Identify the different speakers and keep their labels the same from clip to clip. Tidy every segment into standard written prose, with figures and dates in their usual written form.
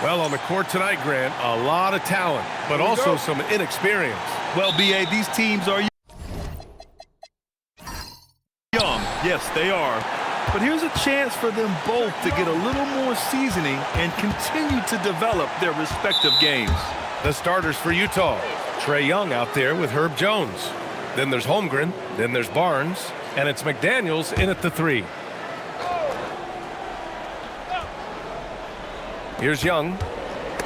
Speaker 1: Well, on the court tonight, Grant, a lot of talent, but also some inexperience.
Speaker 2: Well, B.A., these teams are young. Yes, they are. But here's a chance for them both to get a little more seasoning and continue to develop their respective games.
Speaker 1: The starters for Utah. Trae Young out there with Herb Jones. Then there's Holmgren. Then there's Barnes. And it's McDaniels in at the 3. Here's Young.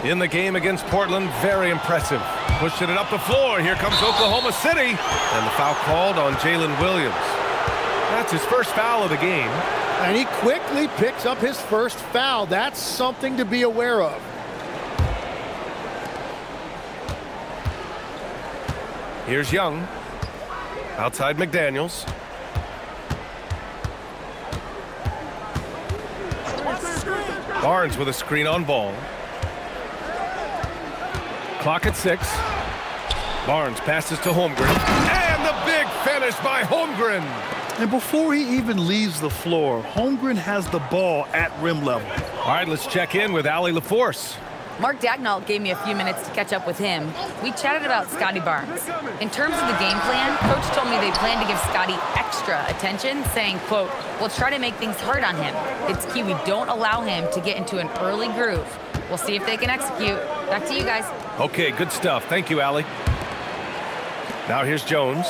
Speaker 1: In the game against Portland, very impressive. Pushing it up the floor. Here comes Oklahoma City. And the foul called on Jalen Williams. That's his first foul of the game.
Speaker 3: And he quickly picks up his first foul. That's something to be aware of.
Speaker 1: Here's Young. Outside McDaniels. Barnes with a screen on ball. Clock at 6. Barnes passes to Holmgren. And the big finish by Holmgren.
Speaker 2: And before he even leaves the floor, Holmgren has the ball at rim level.
Speaker 1: All right, let's check in with Allie LaForce.
Speaker 4: Mark Dagnall gave me a few minutes to catch up with him. We chatted about Scotty Barnes. In terms of the game plan, Coach told me they plan to give Scotty extra attention, saying, quote, "We'll try to make things hard on him. It's key we don't allow him to get into an early groove. We'll see if they can execute." Back to you guys.
Speaker 1: Okay, good stuff. Thank you, Allie. Now here's Jones.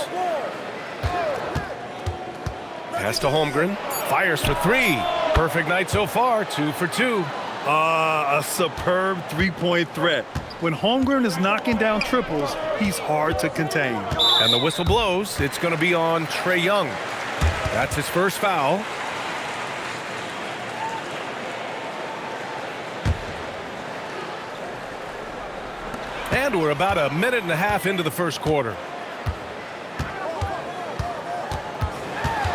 Speaker 1: Pass to Holmgren. Fires for 3. Perfect night so far. 2 for 2.
Speaker 2: A superb three-point threat. When Holmgren is knocking down triples, he's hard to contain.
Speaker 1: And the whistle blows. It's going to be on Trae Young. That's his first foul. And we're about a minute and a half into the first quarter.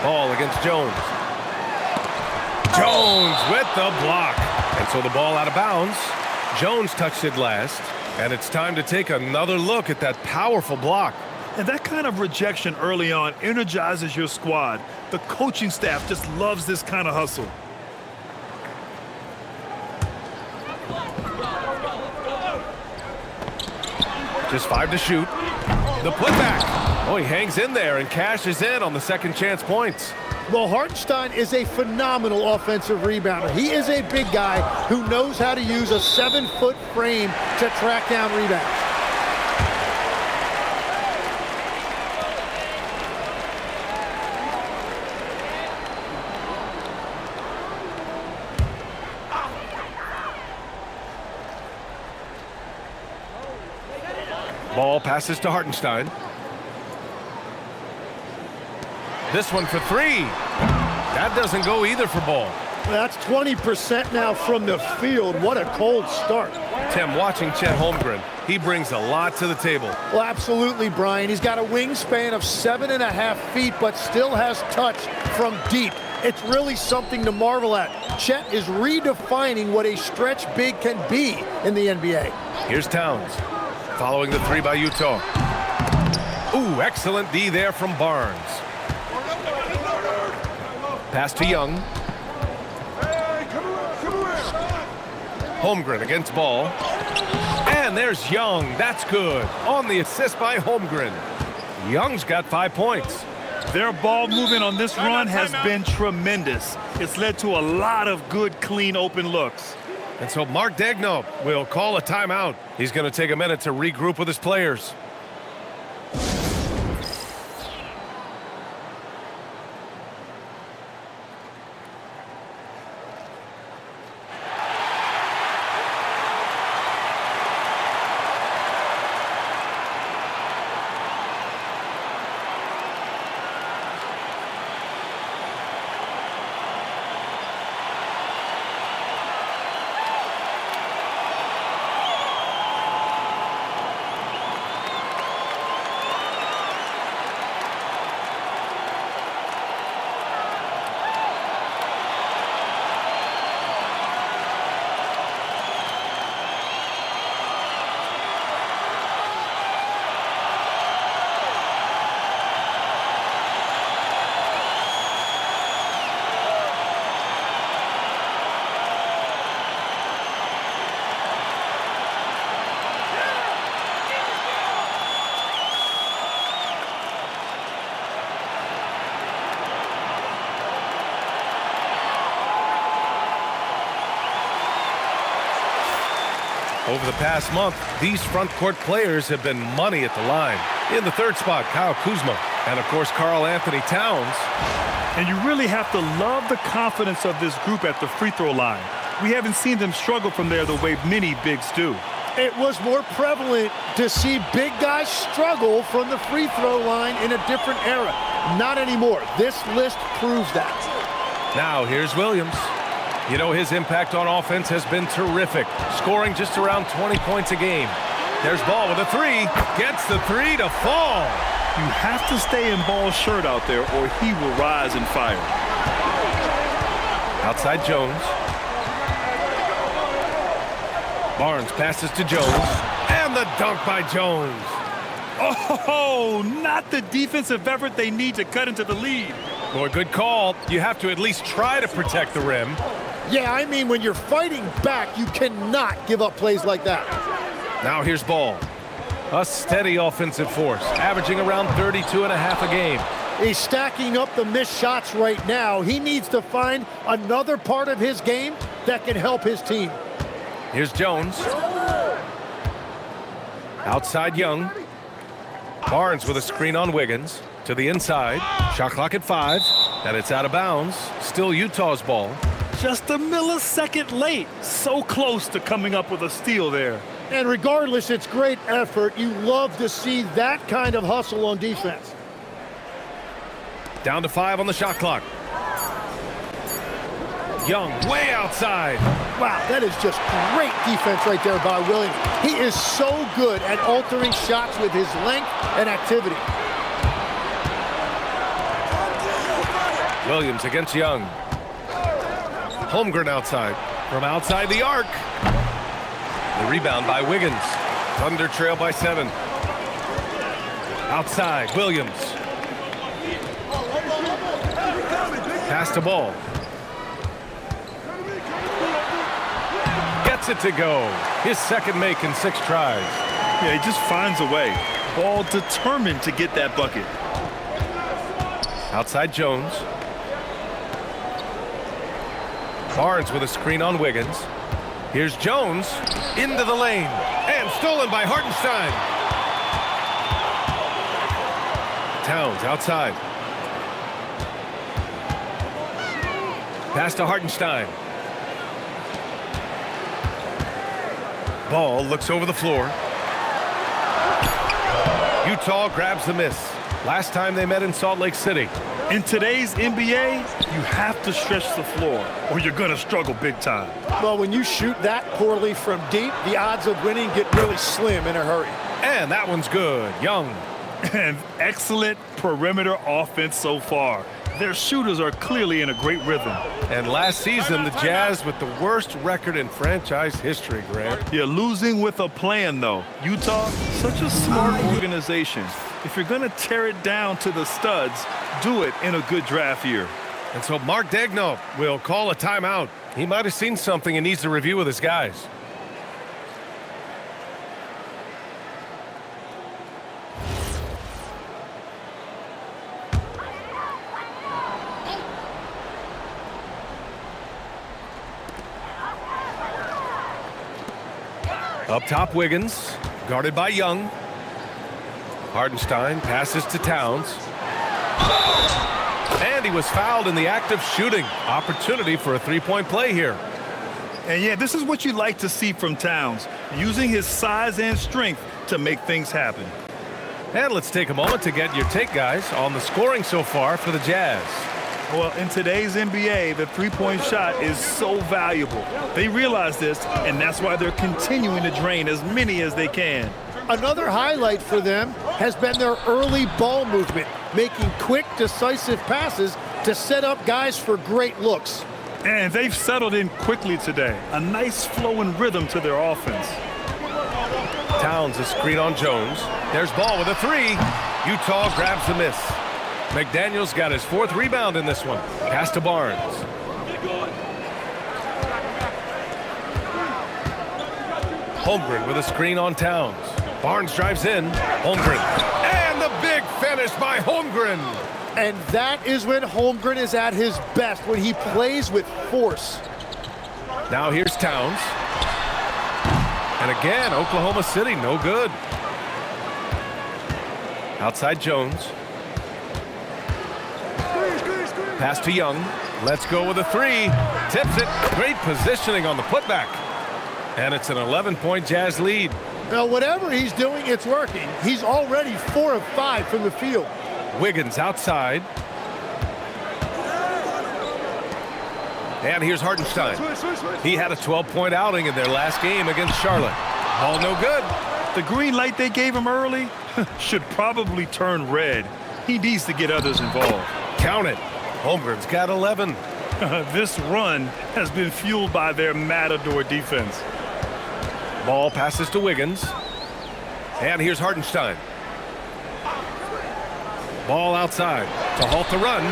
Speaker 1: Ball against Jones. Jones with the block. And so the ball out of bounds. Jones touched it last. And it's time to take another look at that powerful block.
Speaker 2: And that kind of rejection early on energizes your squad. The coaching staff just loves this kind of hustle.
Speaker 1: Just 5 to shoot. The putback. Oh, he hangs in there and cashes in on the second chance points.
Speaker 3: Well, Hartenstein is a phenomenal offensive rebounder. He is a big guy who knows how to use a 7-foot frame to track down rebounds.
Speaker 1: Ball passes to Hartenstein. This one for 3. That doesn't go either for Ball.
Speaker 3: That's 20% now from the field. What a cold start.
Speaker 1: Tim, watching Chet Holmgren, he brings a lot to the table.
Speaker 3: Well, absolutely, Brian. He's got a wingspan of 7.5 feet, but still has touch from deep. It's really something to marvel at. Chet is redefining what a stretch big can be in the NBA.
Speaker 1: Here's Towns, following the 3 by Utah. Ooh, excellent D there from Barnes. Pass to Young. Holmgren against Ball. And there's Young. That's good. On the assist by Holmgren. Young's got 5 points.
Speaker 2: Their ball movement on this run has been tremendous. It's led to a lot of good, clean, open looks.
Speaker 1: And so Mark Dagnall will call a timeout. He's going to take a minute to regroup with his players. Over the past month, these front court players have been money at the line. In the third spot, Kyle Kuzma. And, of course, Karl Anthony Towns.
Speaker 2: And you really have to love the confidence of this group at the free throw line. We haven't seen them struggle from there the way many bigs do.
Speaker 3: It was more prevalent to see big guys struggle from the free throw line in a different era. Not anymore. This list proves that.
Speaker 1: Now, here's Williams. You know, his impact on offense has been terrific, scoring just around 20 points a game. There's Ball with a three. Gets the three to fall.
Speaker 2: You have to stay in Ball's shirt out there or he will rise and fire.
Speaker 1: Outside Jones. Barnes passes to Jones. And the dunk by Jones.
Speaker 2: Oh, not the defensive effort they need to cut into the lead.
Speaker 1: Boy, good call. You have to at least try to protect the rim.
Speaker 3: Yeah, I mean, when you're fighting back, you cannot give up plays like that.
Speaker 1: Now here's Ball. A steady offensive force, averaging around 32.5 a game.
Speaker 3: He's stacking up the missed shots right now. He needs to find another part of his game that can help his team.
Speaker 1: Here's Jones. Outside Young. Barnes with a screen on Wiggins. To the inside. Shot clock at 5. And it's out of bounds. Still Utah's ball.
Speaker 2: Just a millisecond late. So close to coming up with a steal there.
Speaker 3: And regardless, it's great effort. You love to see that kind of hustle on defense.
Speaker 1: Down to 5 on the shot clock. Young way outside.
Speaker 3: Wow, that is just great defense right there by Williams. He is so good at altering shots with his length and activity.
Speaker 1: Williams against Young. Holmgren outside. From outside the arc. The rebound by Wiggins. Thunder trail by 7. Outside, Williams. Pass to Ball. Gets it to go. His second make in 6 tries.
Speaker 2: Yeah, he just finds a way. Ball determined to get that bucket.
Speaker 1: Outside Jones. Barnes with a screen on Wiggins. Here's Jones into the lane and stolen by Hartenstein. Towns outside. Pass to Hartenstein. Ball looks over the floor. Utah grabs the miss. Last time they met in Salt Lake City.
Speaker 2: In today's NBA, you have to stretch the floor or you're going to struggle big time.
Speaker 3: Well, when you shoot that poorly from deep, the odds of winning get really slim in a hurry.
Speaker 1: And that one's good. Young.
Speaker 2: And excellent perimeter offense so far. Their shooters are clearly in a great rhythm.
Speaker 1: And last season, the Jazz with the worst record in franchise history, Grant.
Speaker 2: You're losing with a plan, though. Utah, such a smart organization. If you're going to tear it down to the studs, do it in a good draft year.
Speaker 1: And so Mark Daigneault will call a timeout. He might have seen something and needs to review with his guys. Up top, Wiggins, guarded by Young. Hartenstein passes to Towns. And he was fouled in the act of shooting. Opportunity for a three-point play here.
Speaker 2: And yeah, this is what you like to see from Towns, using his size and strength to make things happen.
Speaker 1: And let's take a moment to get your take, guys, on the scoring so far for the Jazz.
Speaker 2: Well, in today's NBA, the three-point shot is so valuable. They realize this, and that's why they're continuing to drain as many as they can.
Speaker 3: Another highlight for them has been their early ball movement, making quick, decisive passes to set up guys for great looks.
Speaker 2: And they've settled in quickly today. A nice flow and rhythm to their offense.
Speaker 1: Towns a screen on Jones. There's Ball with a three. Utah grabs the miss. McDaniels got his 4th rebound in this one. Pass to Barnes. Holmgren with a screen on Towns. Barnes drives in. Holmgren. And the big finish by Holmgren.
Speaker 3: And that is when Holmgren is at his best, when he plays with force.
Speaker 1: Now here's Towns. And again, Oklahoma City, no good. Outside Jones. Pass to Young. Let's go with a three. Tips it. Great positioning on the putback. And it's an 11-point Jazz lead.
Speaker 3: Now, whatever he's doing, it's working. He's already 4 of 5 from the field.
Speaker 1: Wiggins outside. And here's Hartenstein. He had a 12-point outing in their last game against Charlotte. Ball no good.
Speaker 2: The green light they gave him early should probably turn red. He needs to get others involved.
Speaker 1: Count it. Holmgren's got 11.
Speaker 2: This run has been fueled by their Matador defense.
Speaker 1: Ball passes to Wiggins. And here's Hartenstein. Ball outside to halt the run.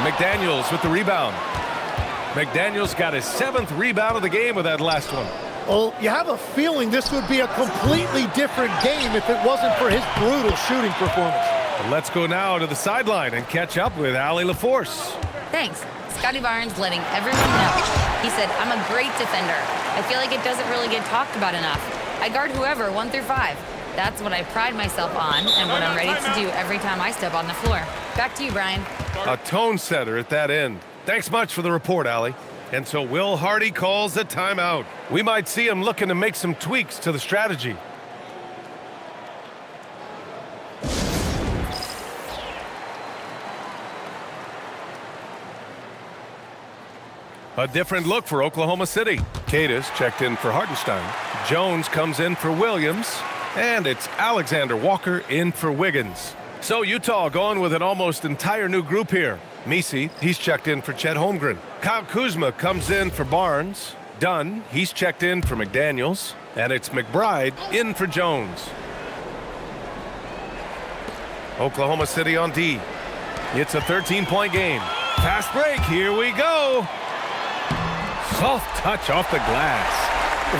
Speaker 1: McDaniels with the rebound. McDaniels got his 7th rebound of the game with that last one.
Speaker 3: Well, you have a feeling this would be a completely different game if it wasn't for his brutal shooting performance.
Speaker 1: Let's go now to the sideline and catch up with Allie LaForce.
Speaker 4: Thanks. Scotty Barnes letting everyone know. He said, I'm a great defender. I feel like it doesn't really get talked about enough. I guard whoever, 1 through 5. That's what I pride myself on and what I'm ready to do every time I step on the floor. Back to you, Brian.
Speaker 1: A tone setter at that end. Thanks much for the report, Allie. And so Will Hardy calls the timeout. We might see him looking to make some tweaks to the strategy. A different look for Oklahoma City. Cadis checked in for Hartenstein. Jones comes in for Williams. And it's Alexander Walker in for Wiggins. So Utah going with an almost entire new group here. Misi, he's checked in for Chet Holmgren. Kyle Kuzma comes in for Barnes. Dunn, he's checked in for McDaniels. And it's McBride in for Jones. Oklahoma City on D. It's a 13-point game. Fast break, here we go. Soft touch off the glass.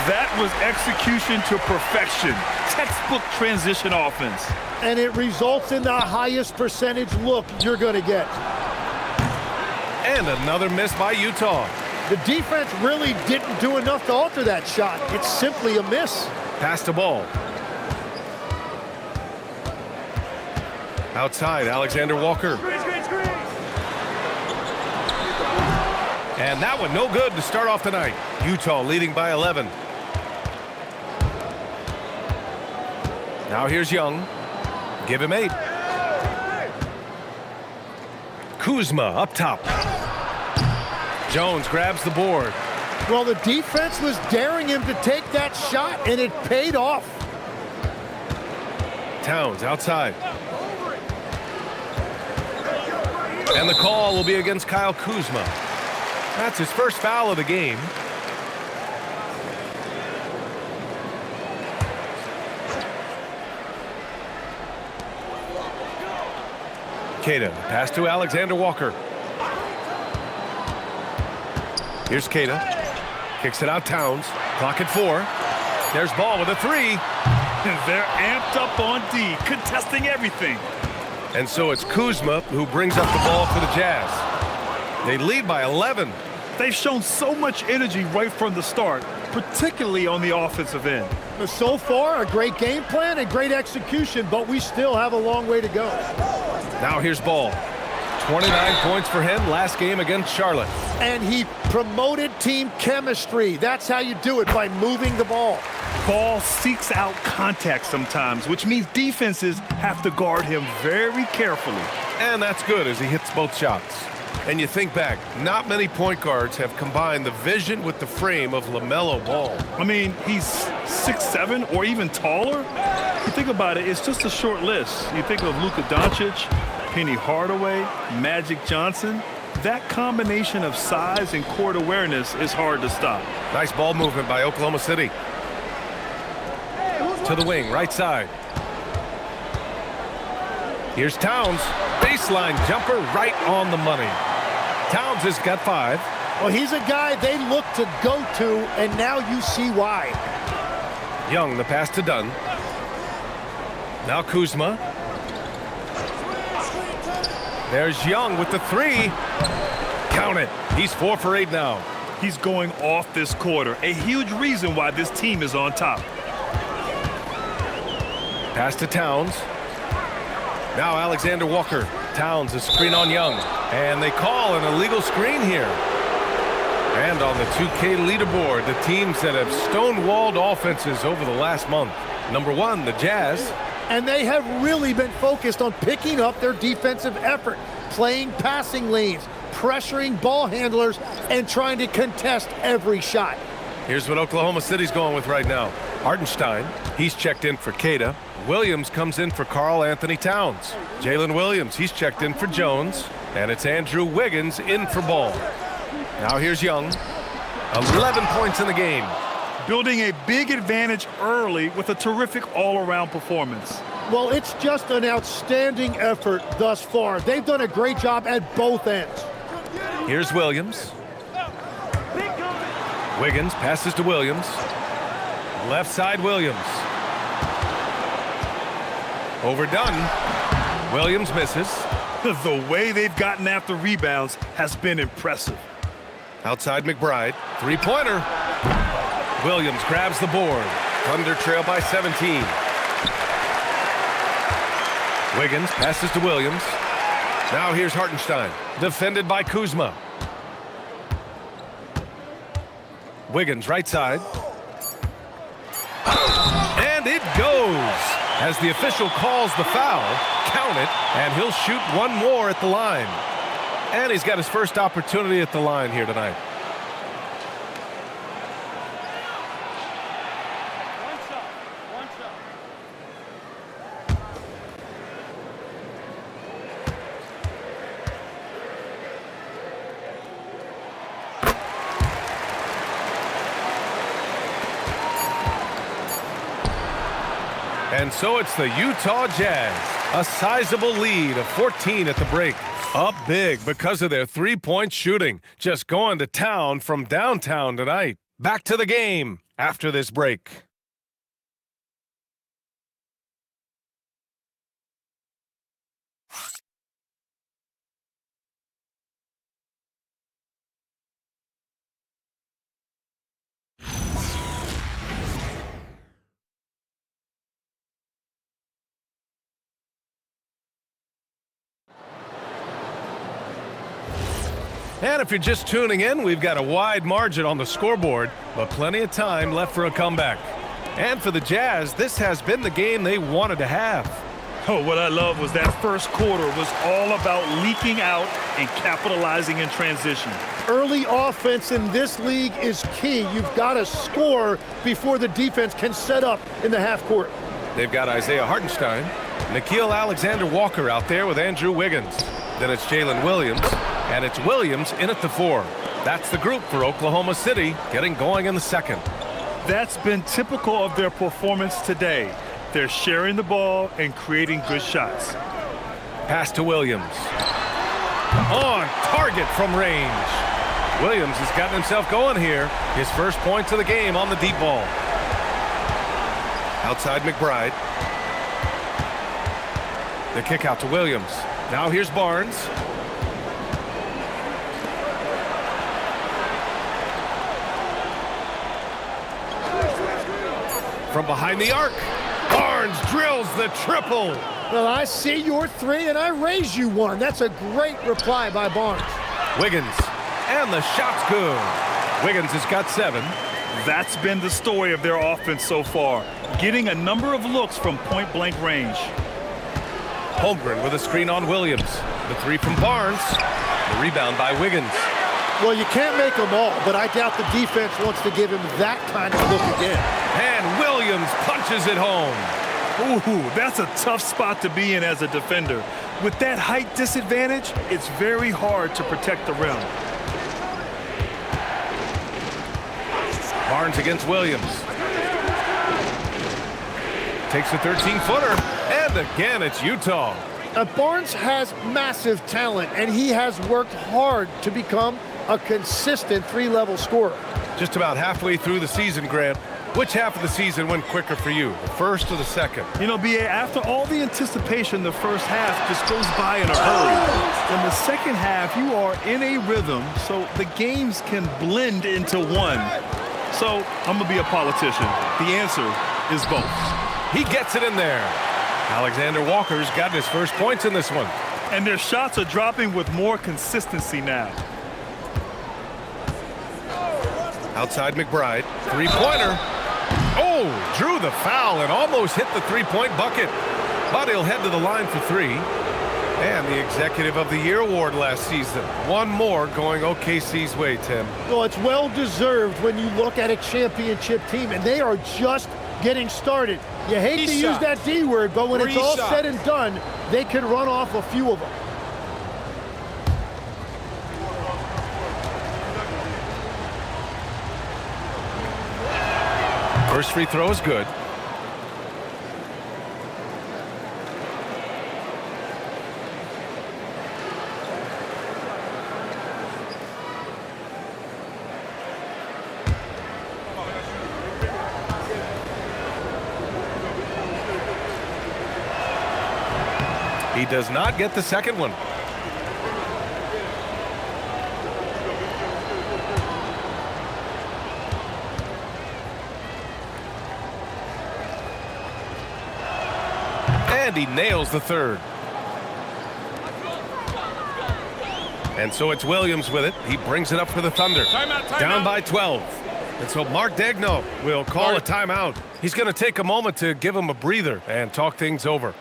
Speaker 2: That was execution to perfection. Textbook transition offense.
Speaker 3: And it results in the highest percentage look you're going to get.
Speaker 1: And another miss by Utah.
Speaker 3: The defense really didn't do enough to alter that shot. It's simply a miss.
Speaker 1: Pass the ball. Outside, Alexander Walker. And that one no good to start off the night. Utah leading by 11. Now here's Young. Give him 8. Kuzma up top. Jones grabs the board.
Speaker 3: Well, the defense was daring him to take that shot, and it paid off.
Speaker 1: Towns outside. And the call will be against Kyle Kuzma. That's his first foul of the game. Queta, pass to Alexander Walker. Here's Queta. Kicks it out Towns. Clock at 4. There's ball with a 3.
Speaker 2: And they're amped up on D, contesting everything.
Speaker 1: And so it's Kuzma who brings up the ball for the Jazz. They lead by 11.
Speaker 2: They've shown so much energy right from the start, particularly on the offensive end.
Speaker 3: So far, a great game plan and great execution, but we still have a long way to go.
Speaker 1: Now here's Ball. 29 points for him last game against Charlotte.
Speaker 3: And he promoted team chemistry. That's how you do it, by moving the ball.
Speaker 2: Ball seeks out contact sometimes, which means defenses have to guard him very carefully.
Speaker 1: And that's good as he hits both shots. And you think back, not many point guards have combined the vision with the frame of LaMelo Ball.
Speaker 2: I mean, he's 6'7" or even taller. You think about it, it's just a short list. You think of Luka Doncic, Penny Hardaway, Magic Johnson. That combination of size and court awareness is hard to stop.
Speaker 1: Nice ball movement by Oklahoma City. To the wing, right side. Here's Towns. Baseline jumper right on the money. Towns has got 5.
Speaker 3: Well, he's a guy they look to go to, and now you see why.
Speaker 1: Young, the pass to Dunn. Now Kuzma. There's Young with the 3. Count it. He's 4 for 8 now.
Speaker 2: He's going off this quarter. A huge reason why this team is on top.
Speaker 1: Pass to Towns. Now Alexander Walker. Towns, a screen on Young. And they call an illegal screen here. And on the 2K leaderboard, the teams that have stonewalled offenses over the last month. Number 1, the Jazz.
Speaker 3: And they have really been focused on picking up their defensive effort, playing passing lanes, pressuring ball handlers, and trying to contest every shot.
Speaker 1: Here's what Oklahoma City's going with right now. Hartenstein, he's checked in for Queta. Williams comes in for Karl Anthony Towns. Jalen Williams, he's checked in for Jones. And it's Andrew Wiggins in for Ball. Now here's Young. 11 points in the game.
Speaker 2: Building a big advantage early with a terrific all-around performance.
Speaker 3: Well, it's just an outstanding effort thus far. They've done a great job at both ends.
Speaker 1: Here's Williams. Wiggins passes to Williams. Left side Williams. Overdone. Williams misses.
Speaker 2: The way they've gotten after rebounds has been impressive.
Speaker 1: Outside McBride. Three-pointer. Williams grabs the board. Thunder trail by 17. Wiggins passes to Williams. Now here's Hartenstein. Defended by Kuzma. Wiggins right side. And it goes. As the official calls the foul, count it, and he'll shoot one more at the line. And he's got his first opportunity at the line here tonight. And so it's the Utah Jazz, a sizable lead of 14 at the break. Up big because of their three-point shooting, just going to town from downtown tonight. Back to the game after this break. And if you're just tuning in, we've got a wide margin on the scoreboard, but plenty of time left for a comeback. And for the Jazz, this has been the game they wanted to have.
Speaker 2: Oh, what I love was that first quarter was all about leaking out and capitalizing in transition.
Speaker 3: Early offense in this league is key. You've got to score before the defense can set up in the half court.
Speaker 1: They've got Isaiah Hartenstein, Nickeil Alexander-Walker out there with Andrew Wiggins. Then it's Jalen Williams, and it's Williams in at the 4. That's the group for Oklahoma City, getting going in the second.
Speaker 2: That's been typical of their performance today. They're sharing the ball and creating good shots.
Speaker 1: Pass to Williams. On target from range. Williams has gotten himself going here. His first points of the game on the deep ball. Outside McBride. The kick out to Williams. Now here's Barnes. From behind the arc, Barnes drills the triple.
Speaker 3: Well, I see your 3 and I raise you 1. That's a great reply by Barnes.
Speaker 1: Wiggins, and the shot's good. Wiggins has got 7.
Speaker 2: That's been the story of their offense so far, getting a number of looks from point-blank range.
Speaker 1: Holmgren with a screen on Williams. The 3 from Barnes. The rebound by Wiggins.
Speaker 3: Well, you can't make them all, but I doubt the defense wants to give him that kind of look again.
Speaker 1: And Williams punches it home.
Speaker 2: Ooh, that's a tough spot to be in as a defender. With that height disadvantage, it's very hard to protect the rim.
Speaker 1: Barnes against Williams. Takes a 13-footer. And again, it's Utah.
Speaker 3: Barnes has massive talent, and he has worked hard to become a consistent 3-level scorer.
Speaker 1: Just about halfway through the season, Grant, Which half of the season went quicker for you, the first or the second?
Speaker 2: You know, BA, after all the anticipation, the first half just goes by in a hurry. In the second half, you are in a rhythm, so the games can blend into one. So I'm going to be a politician. The answer is both.
Speaker 1: He gets it in there. Alexander Walker's gotten his first points in this one.
Speaker 2: And their shots are dropping with more consistency now.
Speaker 1: Outside McBride, three-pointer. Oh, drew the foul and almost hit the three-point bucket. But he'll head to the line for three. And the Executive of the Year award last season. One more going OKC's way, Tim.
Speaker 3: Well, it's well-deserved when you look at a championship team, and they are just getting started. You hate to use that D word, but when it's all said and done, they can run off a few of them.
Speaker 1: First free throw is good. He does not get the second one. And he nails the third. And so it's Williams with it. He brings it up for the Thunder. Down by 12. And so Mark Daigneault will call a timeout. He's going to take a moment to give him a breather and talk things over.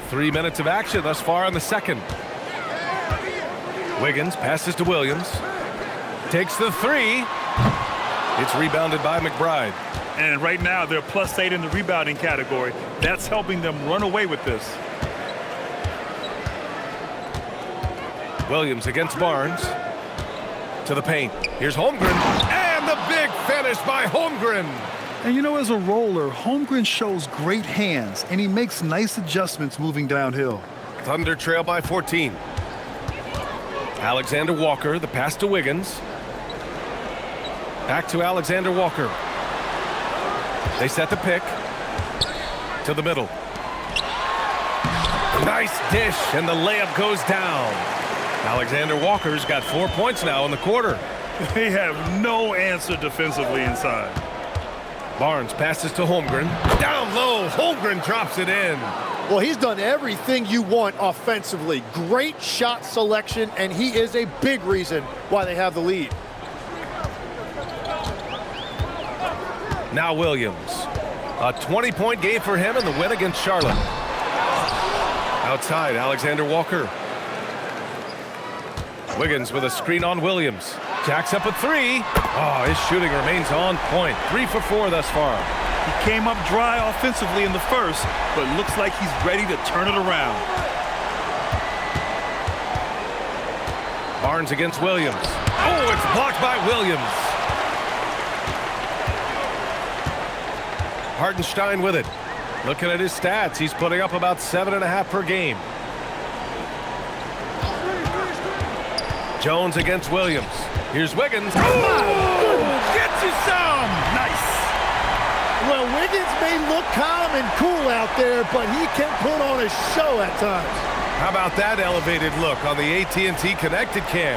Speaker 1: Three minutes of action thus far in the second. Wiggins passes to Williams. Takes the three. It's rebounded by McBride.
Speaker 2: And right now they're +8 in the rebounding category. That's helping them run away with this.
Speaker 1: Williams against Barnes. To the paint. Here's Holmgren. And the big finish by Holmgren.
Speaker 2: And you know, as a roller, Holmgren shows great hands, and he makes nice adjustments moving downhill.
Speaker 1: Thunder trail by 14. Alexander Walker, the pass to Wiggins. Back to Alexander Walker. They set the pick. To the middle. Nice dish, and the layup goes down. Alexander Walker's got 4 points now in the quarter.
Speaker 2: They have no answer defensively inside.
Speaker 1: Barnes passes to Holmgren. Down low, Holmgren drops it in.
Speaker 3: Well, he's done everything you want offensively. Great shot selection, and he is a big reason why they have the lead.
Speaker 1: Now Williams. A 20-point game for him in the win against Charlotte. Outside, Alexander Walker. Wiggins with a screen on Williams. Jacks up a three. Oh, his shooting remains on point. 3 for 4 thus far.
Speaker 2: He came up dry offensively in the first, but looks like he's ready to turn it around.
Speaker 1: Barnes against Williams. Oh, it's blocked by Williams. Hartenstein with it. Looking at his stats, he's putting up about 7.5 per game. Jones against Williams. Here's Wiggins. Oh, gets you some. Nice.
Speaker 3: Well, Wiggins may look calm and cool out there, but he can put on a show at times.
Speaker 1: How about that elevated look on the AT&T Connected Cam?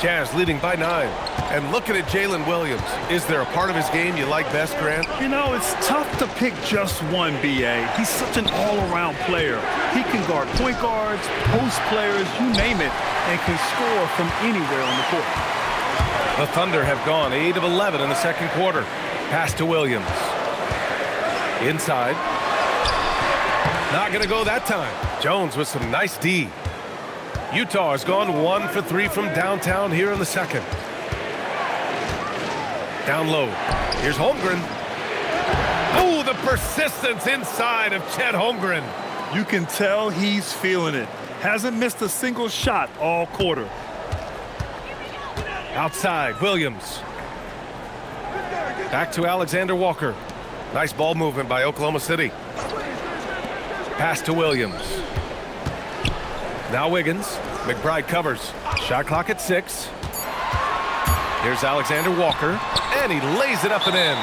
Speaker 1: Jazz leading by 9. And looking at Jalen Williams, is there a part of his game you like best, Grant?
Speaker 2: You know, it's tough to pick just one, B.A. He's such an all-around player. He can guard point guards, post players, you name it, and can score from anywhere on the court.
Speaker 1: The Thunder have gone 8 of 11 in the second quarter. Pass to Williams. Inside. Not going to go that time. Jones with some nice D. Utah has gone 1 for 3 from downtown here in the second. Down low. Here's Holmgren. Oh, the persistence inside of Chet Holmgren.
Speaker 2: You can tell he's feeling it. Hasn't missed a single shot all quarter.
Speaker 1: Outside, Williams. Back to Alexander Walker. Nice ball movement by Oklahoma City. Pass to Williams. Now Wiggins. McBride covers. Shot clock at 6. Here's Alexander Walker, and he lays it up and in.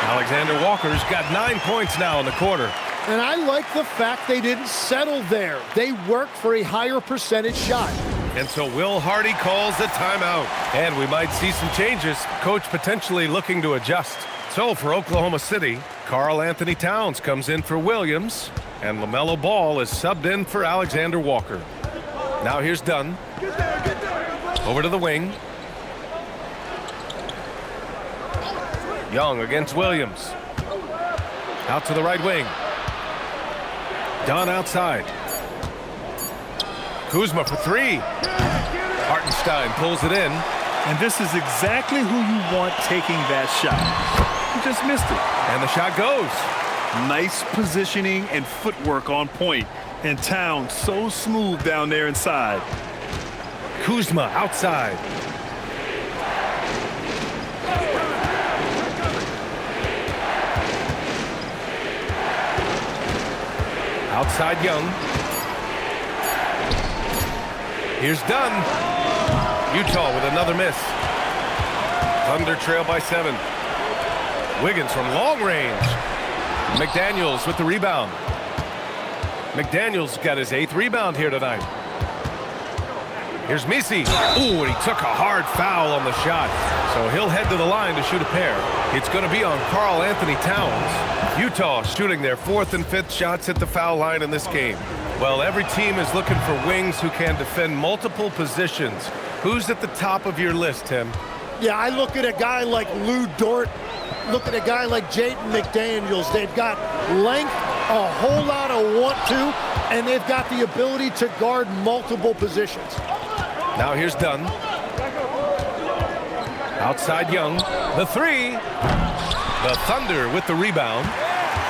Speaker 1: Alexander Walker's got 9 points now in the quarter.
Speaker 3: And I like the fact they didn't settle there. They worked for a higher percentage shot.
Speaker 1: And so Will Hardy calls the timeout. And we might see some changes. Coach potentially looking to adjust. So for Oklahoma City, Karl Anthony Towns comes in for Williams, and LaMelo Ball is subbed in for Alexander Walker. Now here's Dunn. Over to the wing. Young against Williams. Out to the right wing. Dunn outside. Kuzma for 3. Hartenstein pulls it in.
Speaker 2: And this is exactly who you want taking that shot. He just missed it.
Speaker 1: And the shot goes.
Speaker 2: Nice positioning and footwork on point. And Towns so smooth down there inside.
Speaker 1: Kuzma outside. Outside Young. Here's Dunn. Utah with another miss. Thunder trail by 7. Wiggins from long range. McDaniels with the rebound. McDaniels got his 8th rebound here tonight. Here's Misi. Ooh, and he took a hard foul on the shot. So he'll head to the line to shoot a pair. It's going to be on Karl Anthony Towns. Utah shooting their 4th and 5th shots at the foul line in this game. Well, every team is looking for wings who can defend multiple positions. Who's at the top of your list, Tim?
Speaker 3: Yeah, I look at a guy like Lou Dort. Look at a guy like Jaden McDaniels. They've got length, a whole lot of want-to, and they've got the ability to guard multiple positions.
Speaker 1: Now here's Dunn. Outside Young. The 3. The Thunder with the rebound.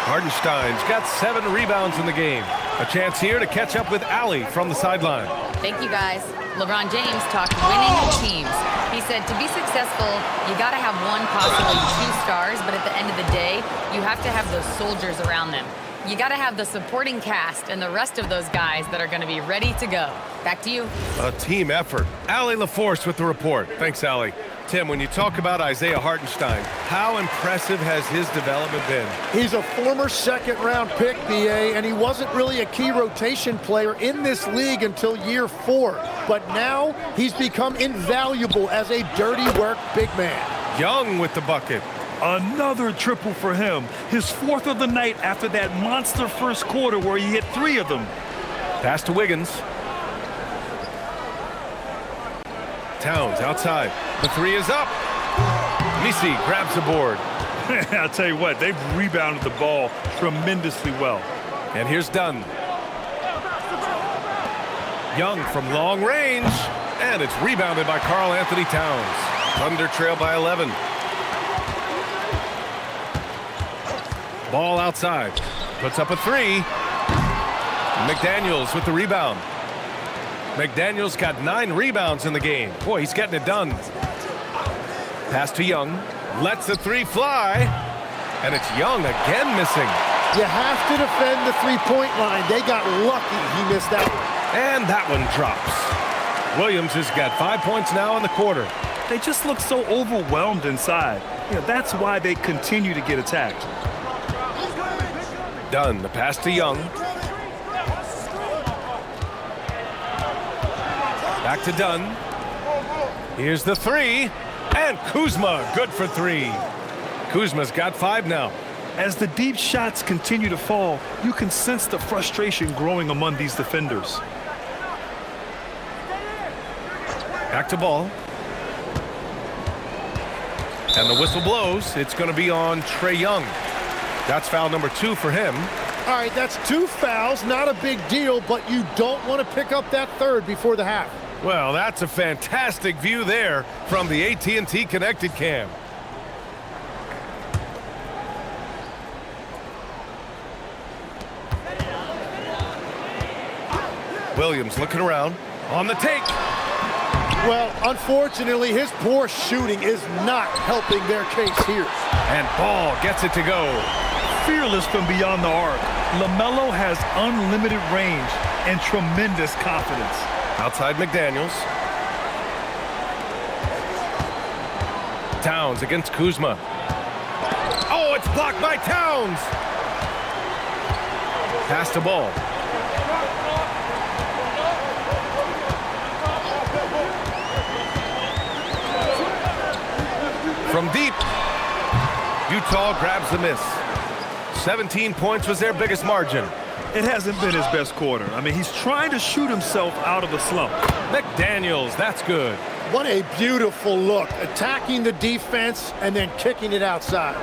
Speaker 1: Hartenstein's got 7 rebounds in the game. A chance here to catch up with Allie from the sideline.
Speaker 4: Thank you, guys. LeBron James talked winning teams. He said to be successful, you got to have 1, possibly 2 stars, but at the end of the day, you have to have those soldiers around them. You got to have the supporting cast and the rest of those guys that are going to be ready to go. Back to you.
Speaker 1: A team effort. Allie LaForce with the report. Thanks, Allie. Tim, when you talk about Isaiah Hartenstein, how impressive has his development been?
Speaker 3: He's a former second-round pick, BA, and he wasn't really a key rotation player in this league until year 4. But now he's become invaluable as a dirty work big man.
Speaker 1: Young with the bucket.
Speaker 2: Another triple for him. His 4th of the night after that monster first quarter where he hit 3 of them.
Speaker 1: Pass to Wiggins. Towns outside. The 3 is up. Misi grabs the board.
Speaker 2: I'll tell you what, they've rebounded the ball tremendously well.
Speaker 1: And here's Dunn. Young from long range. And it's rebounded by Karl Anthony Towns. Thunder trail by 11. Ball outside. Puts up a 3. McDaniels with the rebound. McDaniels got 9 rebounds in the game. Boy, he's getting it done. Pass to Young. Lets the three fly. And it's Young again missing.
Speaker 3: You have to defend the three-point line. They got lucky he missed that one.
Speaker 1: And that one drops. Williams has got 5 points now in the quarter.
Speaker 2: They just look so overwhelmed inside. That's why they continue to get attacked.
Speaker 1: Dunn, the pass to Young. Back to Dunn. Here's the three. And Kuzma, good for 3. Kuzma's got 5 now.
Speaker 2: As the deep shots continue to fall, you can sense the frustration growing among these defenders.
Speaker 1: Back to Ball. And the whistle blows. It's going to be on Trae Young. That's foul number 2 for him.
Speaker 3: All right, that's 2 fouls, not a big deal, but you don't want to pick up that third before the half.
Speaker 1: Well, that's a fantastic view there from the AT&T Connected Cam. Williams looking around on the take.
Speaker 3: Well, unfortunately, his poor shooting is not helping their case here.
Speaker 1: And Ball gets it to go.
Speaker 2: Fearless from beyond the arc, LaMelo has unlimited range and tremendous confidence.
Speaker 1: Outside McDaniels. Towns against Kuzma. Oh, it's blocked by Towns. Pass to Ball. From deep, Utah grabs the miss. 17 points was their biggest margin.
Speaker 2: It hasn't been his best quarter. I mean, he's trying to shoot himself out of a slump.
Speaker 1: McDaniels, that's good.
Speaker 3: What a beautiful look, attacking the defense and then kicking it outside.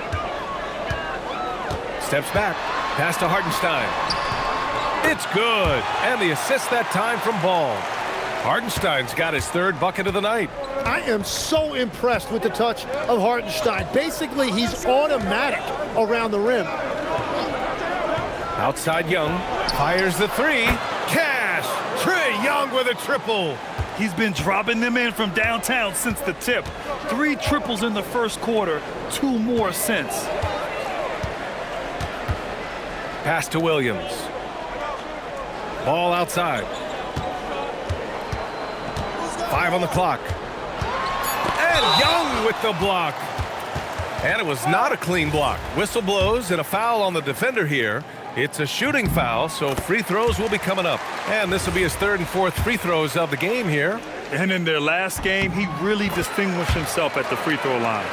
Speaker 1: Steps back, pass to Hartenstein. It's good, and the assist that time from Ball. Hartenstein's got his 3rd bucket of the night.
Speaker 3: I am so impressed with the touch of Hartenstein. Basically, he's automatic around the rim.
Speaker 1: Outside Young, fires the 3. Cash! Trae Young with a triple.
Speaker 2: He's been dropping them in from downtown since the tip. 3 triples in the first quarter, 2 more since.
Speaker 1: Pass to Williams. Ball outside. 5 on the clock. And Young with the block. And it was not a clean block. Whistle blows and a foul on the defender here. It's a shooting foul, so free throws will be coming up. And this will be his 3rd and 4th free throws of the game here.
Speaker 2: And in their last game, he really distinguished himself at the free throw line.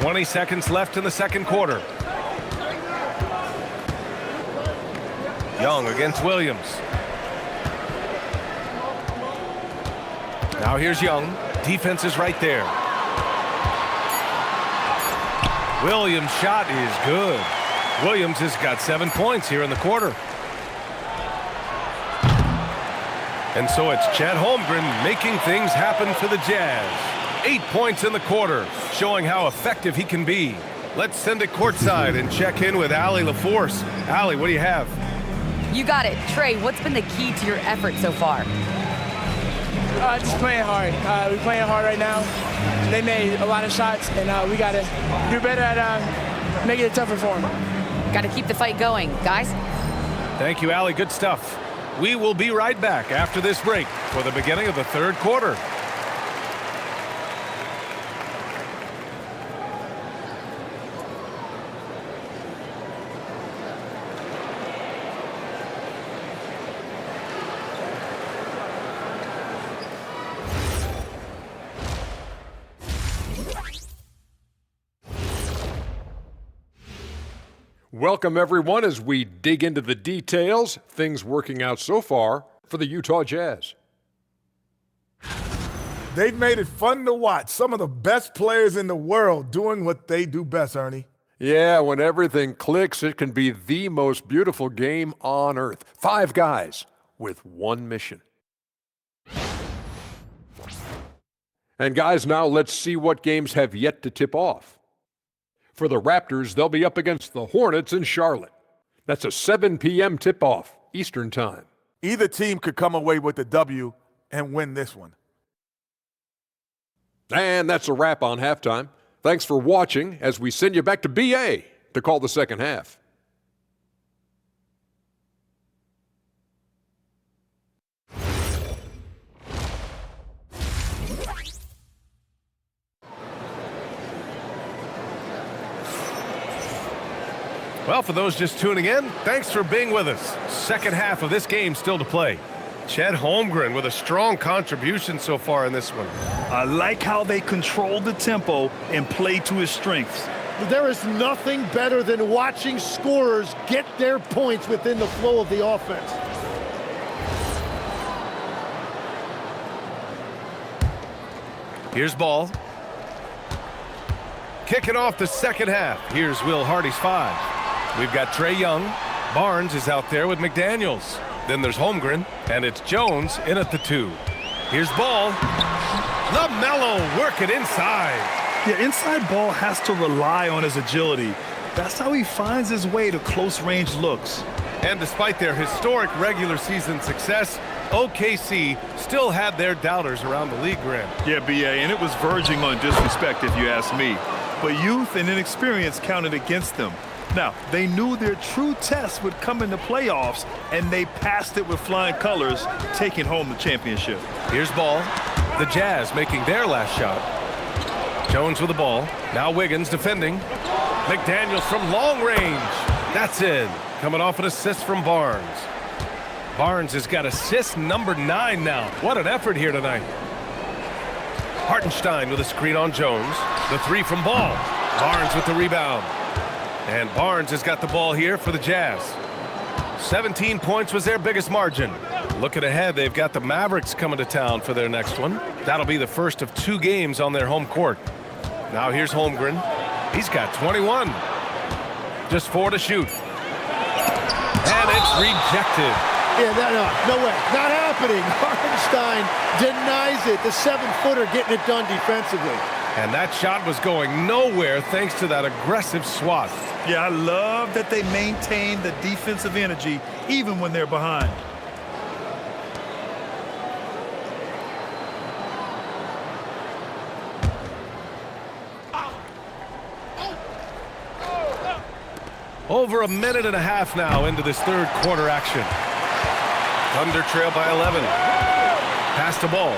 Speaker 1: 20 seconds left in the second quarter. Young against Williams. Now here's Young. Defense is right there. Williams' shot is good. Williams has got 7 points here in the quarter. And so it's Chet Holmgren making things happen for the Jazz. 8 points in the quarter, showing how effective he can be. Let's send it courtside and check in with Allie LaForce. Allie, what do you have?
Speaker 4: You got it. Trae, what's been the key to your effort so far?
Speaker 5: Just playing hard. We're playing hard right now. They made a lot of shots, and we got to do better at making it tougher for them.
Speaker 4: Got to keep the fight going, guys.
Speaker 1: Thank you, Allie. Good stuff. We will be right back after this break for the beginning of the third quarter.
Speaker 6: Welcome, everyone, as we dig into the details, things working out so far for the Utah Jazz.
Speaker 7: They've made it fun to watch. Some of the best players in the world doing what they do best, Ernie.
Speaker 6: Yeah, when everything clicks, it can be the most beautiful game on earth. 5 guys with one mission. And guys, now let's see what games have yet to tip off. For the Raptors, they'll be up against the Hornets in Charlotte. That's a 7 p.m. tip-off, Eastern Time.
Speaker 7: Either team could come away with the W and win this one.
Speaker 6: And that's a wrap on halftime. Thanks for watching as we send you back to BA to call the second half.
Speaker 1: Well, for those just tuning in, thanks for being with us. Second half of this game still to play. Chet Holmgren with a strong contribution so far in this one.
Speaker 2: I like how they control the tempo and play to his strengths.
Speaker 3: There is nothing better than watching scorers get their points within the flow of the offense.
Speaker 1: Here's ball. Kicking off the second half. Here's Will Hardy's 5. We've got Trae Young. Barnes is out there with McDaniels. Then there's Holmgren, and it's Jones in at the 2. Here's ball. LaMelo working inside.
Speaker 2: Yeah, inside ball has to rely on his agility. That's how he finds his way to close-range looks.
Speaker 1: And despite their historic regular season success, OKC still had their doubters around the league, Grant.
Speaker 2: Yeah, BA, and it was verging on disrespect if you ask me. But youth and inexperience counted against them. Now, they knew their true test would come in the playoffs, and they passed it with flying colors, taking home the championship.
Speaker 1: Here's ball. The Jazz making their last shot. Jones with the ball. Now Wiggins defending. McDaniels from long range. That's in. Coming off an assist from Barnes. Barnes has got assist number 9 now. What an effort here tonight. Hartenstein with a screen on Jones. The 3 from Ball. Barnes with the rebound. And Barnes has got the ball here for the Jazz. 17 points was their biggest margin. Looking ahead, they've got the Mavericks coming to town for their next one. That'll be the first of 2 games on their home court. Now here's Holmgren. He's got 21. Just 4 to shoot. And it's rejected.
Speaker 3: Yeah, no way. Not happening. Hartenstein denies it. The 7-footer getting it done defensively.
Speaker 1: And that shot was going nowhere thanks to that aggressive swat.
Speaker 2: Yeah, I love that they maintain the defensive energy even when they're behind.
Speaker 1: Over a minute and a half now into this third quarter action. Thunder trail by 11. Pass the ball.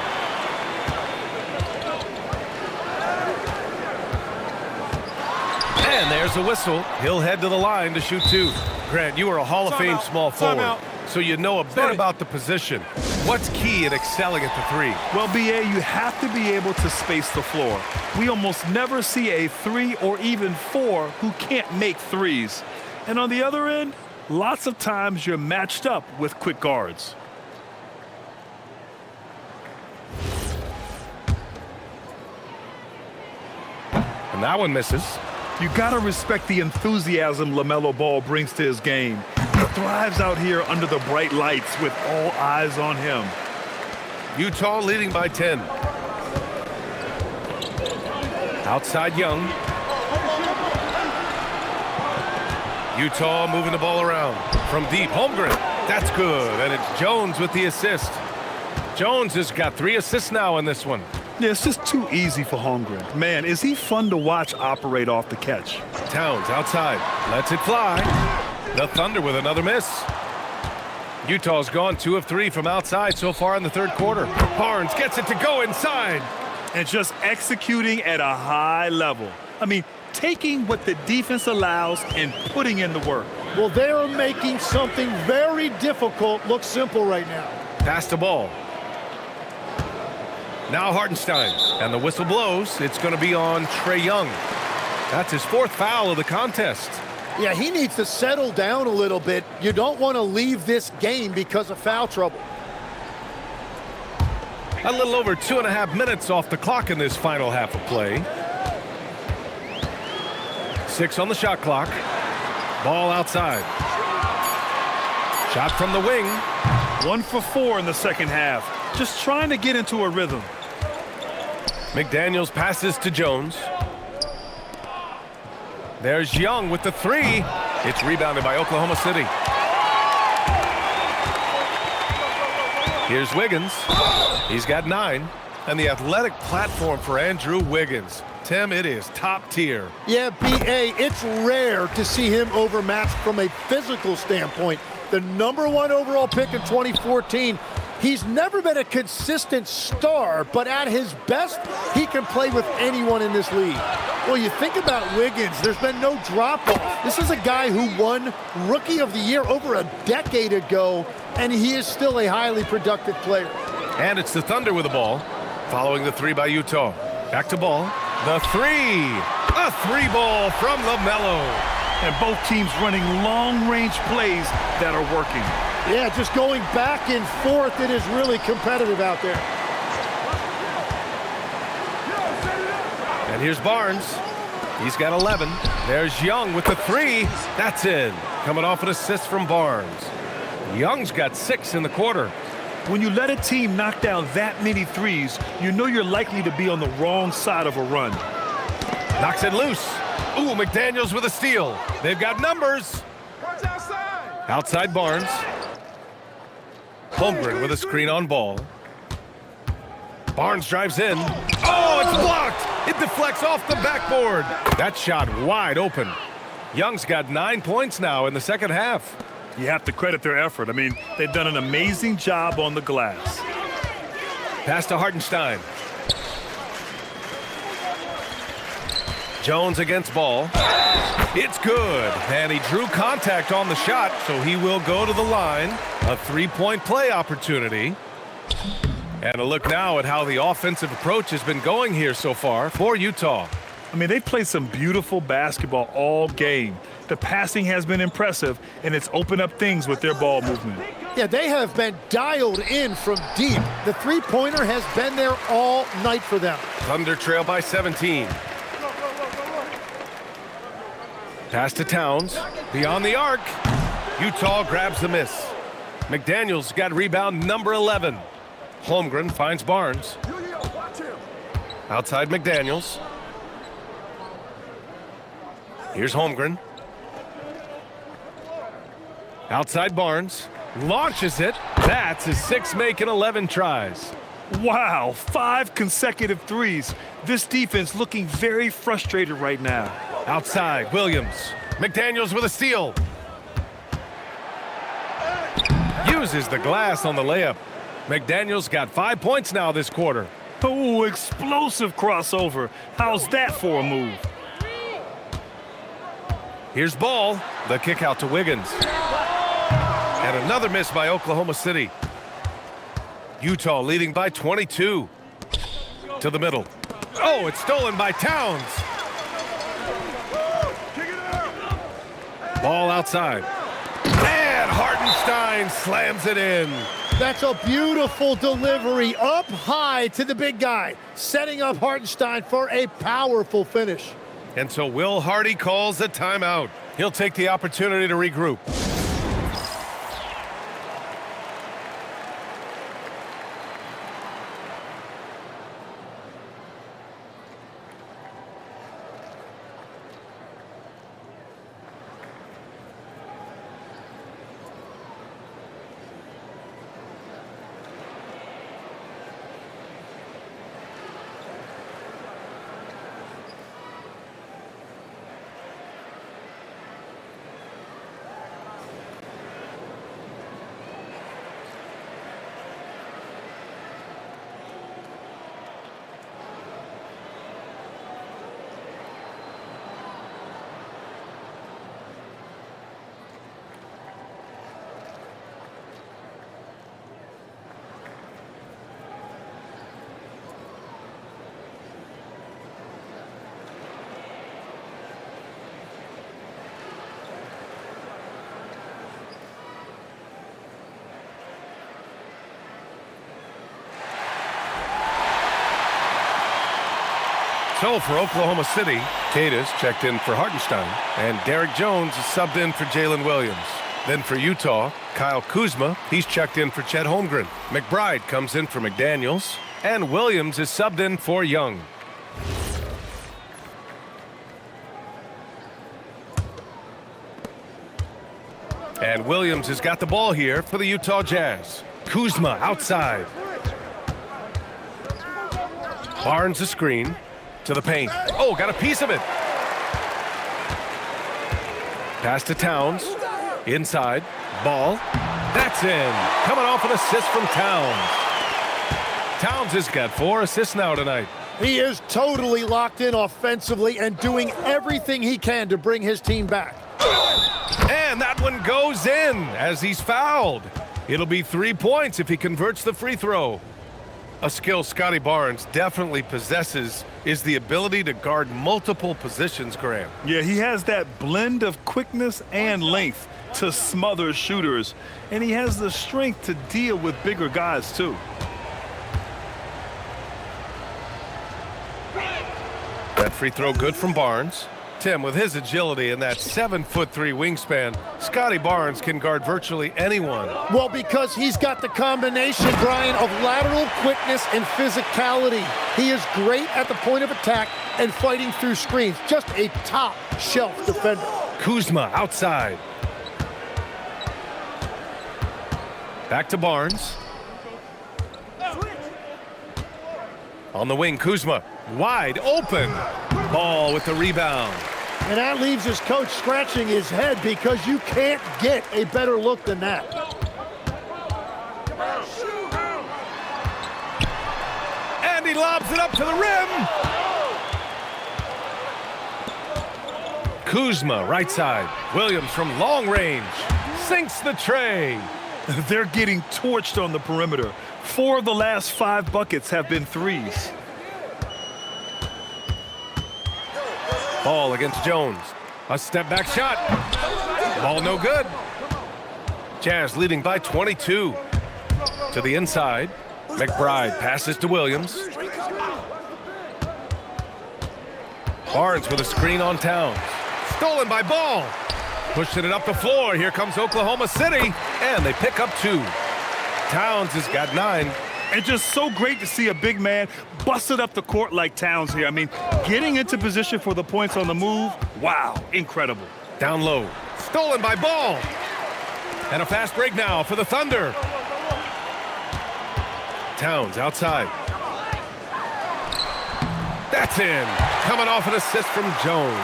Speaker 1: And there's a whistle. He'll head to the line to shoot 2. Grant, you are a Hall of Fame small forward, so you know a bit about the position. What's key in excelling at the 3?
Speaker 2: Well, BA, you have to be able to space the floor. We almost never see a 3 or even 4 who can't make threes. And on the other end, lots of times you're matched up with quick guards.
Speaker 1: And that one misses.
Speaker 2: You gotta respect the enthusiasm LaMelo Ball brings to his game. He thrives out here under the bright lights with all eyes on him.
Speaker 1: Utah leading by 10. Outside Young. Utah moving the ball around. From deep, Holmgren. That's good, and it's Jones with the assist. Jones has got 3 assists now in this one.
Speaker 2: Yeah, it's just too easy for Holmgren. Man, is he fun to watch operate off the catch.
Speaker 1: Towns outside. Lets it fly. The Thunder with another miss. Utah's gone 2 of 3 from outside so far in the third quarter. Barnes gets it to go inside.
Speaker 2: And just executing at a high level. I mean, taking what the defense allows and putting in the work.
Speaker 3: Well, they are making something very difficult look simple right now.
Speaker 1: Pass the ball. Now Hartenstein, and the whistle blows. It's going to be on Trae Young. That's his 4th foul of the contest.
Speaker 3: Yeah, he needs to settle down a little bit. You don't want to leave this game because of foul trouble.
Speaker 1: A little over 2.5 minutes off the clock in this final half of play. 6 on the shot clock. Ball outside. Shot from the wing.
Speaker 2: 1 for 4 in the second half. Just trying to get into a rhythm.
Speaker 1: McDaniels passes to Jones. There's Young with the 3. It's rebounded by Oklahoma City. Here's Wiggins. He's got 9. And the athletic platform for Andrew Wiggins. Tim, it is top tier.
Speaker 3: Yeah, B.A., it's rare to see him overmatched from a physical standpoint. The #1 overall pick in 2014. He's never been a consistent star, but at his best, he can play with anyone in this league. Well, you think about Wiggins, there's been no drop-off. This is a guy who won Rookie of the Year over a decade ago, and he is still a highly productive player.
Speaker 1: And it's the Thunder with the ball, following the 3 by Utah. Back to ball. The 3. A 3-ball from LaMelo.
Speaker 2: And both teams running long-range plays that are working.
Speaker 3: Yeah, just going back and forth, it is really competitive out there.
Speaker 1: And here's Barnes. He's got 11. There's Young with the 3. That's in. Coming off an assist from Barnes. Young's got 6 in the quarter.
Speaker 2: When you let a team knock down that many threes, you know you're likely to be on the wrong side of a run.
Speaker 1: Knocks it loose. Ooh, McDaniels with a steal. They've got numbers. Outside Barnes. Holmgren with a screen on ball. Barnes drives in. Oh, it's blocked. It deflects off the backboard. That shot wide open. Young's got 9 points now in the second half.
Speaker 2: You have to credit their effort. I mean, they've done an amazing job on the glass.
Speaker 1: Pass to Hartenstein. Jones against ball. It's good. And he drew contact on the shot, so he will go to the line. A 3-point play opportunity. And a look now at how the offensive approach has been going here so far for Utah.
Speaker 2: I mean, they've played some beautiful basketball all game. The passing has been impressive, and it's opened up things with their ball movement.
Speaker 3: Yeah, they have been dialed in from deep. The three-pointer has been there all night for them.
Speaker 1: Thunder trail by 17. Pass to Towns. Beyond the arc. Utah grabs the miss. McDaniels got rebound number 11. Holmgren finds Barnes. Outside McDaniels. Here's Holmgren. Outside Barnes. Launches it. That's his 6 make and 11 tries.
Speaker 2: Wow, 5 consecutive threes. This defense looking very frustrated right now.
Speaker 1: Outside, Williams. McDaniels with a steal. Uses the glass on the layup. McDaniels got 5 points now this quarter.
Speaker 2: Oh, explosive crossover. How's that for a move?
Speaker 1: Here's Ball. The kick out to Wiggins. And another miss by Oklahoma City. Utah leading by 22. To the middle. Oh, it's stolen by Towns. Ball outside. And Hartenstein slams it in.
Speaker 3: That's a beautiful delivery up high to the big guy, setting up Hartenstein for a powerful finish.
Speaker 1: And so Will Hardy calls a timeout. He'll take the opportunity to regroup. So for Oklahoma City, Cadiz checked in for Hartenstein, and Derek Jones is subbed in for Jalen Williams. Then for Utah, Kyle Kuzma, he's checked in for Chet Holmgren. McBride comes in for McDaniels, and Williams is subbed in for Young. And Williams has got the ball here for the Utah Jazz. Kuzma outside. Barnes a screen to the paint. Oh, got a piece of it. Pass to Towns. Inside. Ball. That's in. Coming off an assist from Towns. Towns has got 4 assists now tonight.
Speaker 3: He is totally locked in offensively and doing everything he can to bring his team back.
Speaker 1: And that one goes in as he's fouled. It'll be 3 points if he converts the free throw. A skill Scotty Barnes definitely possesses is the ability to guard multiple positions, Graham.
Speaker 2: Yeah, he has that blend of quickness and length to smother shooters, and he has the strength to deal with bigger guys too.
Speaker 1: That free throw good from Barnes. Tim, with his agility and that 7'3" wingspan, Scotty Barnes can guard virtually anyone.
Speaker 3: Well, because he's got the combination, Brian, of lateral quickness and physicality. He is great at the point of attack and fighting through screens. Just a top-shelf defender.
Speaker 1: Kuzma outside. Back to Barnes. On the wing, Kuzma. Wide open. Ball with the rebound.
Speaker 3: And that leaves his coach scratching his head because you can't get a better look than that.
Speaker 1: And he lobs it up to the rim. Kuzma, right side. Williams from long range. Sinks the tray.
Speaker 2: They're getting torched on the perimeter. 4 of the last 5 buckets have been threes.
Speaker 1: Ball against Jones. A step back shot. Ball no good. Jazz leading by 22. To the inside. McBride passes to Williams. Barnes with a screen on Towns. Stolen by Ball. Pushing it up the floor. Here comes Oklahoma City. And they pick up 2. Towns has got 9.
Speaker 2: And just so great to see a big man busted up the court like Towns here. I mean, getting into position for the points on the move, wow, incredible.
Speaker 1: Down low. Stolen by Ball. And a fast break now for the Thunder. Towns outside. That's in. Coming off an assist from Jones.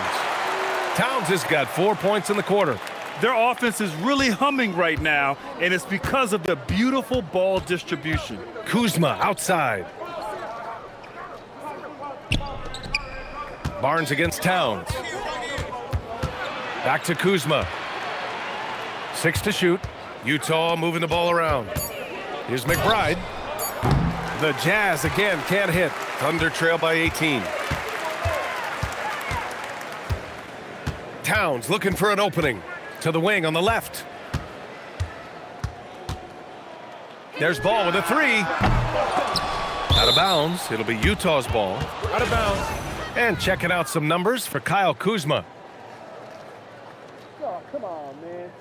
Speaker 1: Towns has got 4 points in the quarter.
Speaker 2: Their offense is really humming right now, and it's because of the beautiful ball distribution.
Speaker 1: Kuzma outside. Barnes against Towns. Back to Kuzma. 6 to shoot. Utah moving the ball around. Here's McBride. The Jazz again can't hit. Thunder trail by 18. Towns looking for an opening. To the wing on the left. There's Ball with a 3. Out of bounds. It'll be Utah's ball.
Speaker 3: Out of bounds.
Speaker 1: And checking out some numbers for Kyle Kuzma.
Speaker 3: Oh, come on, man.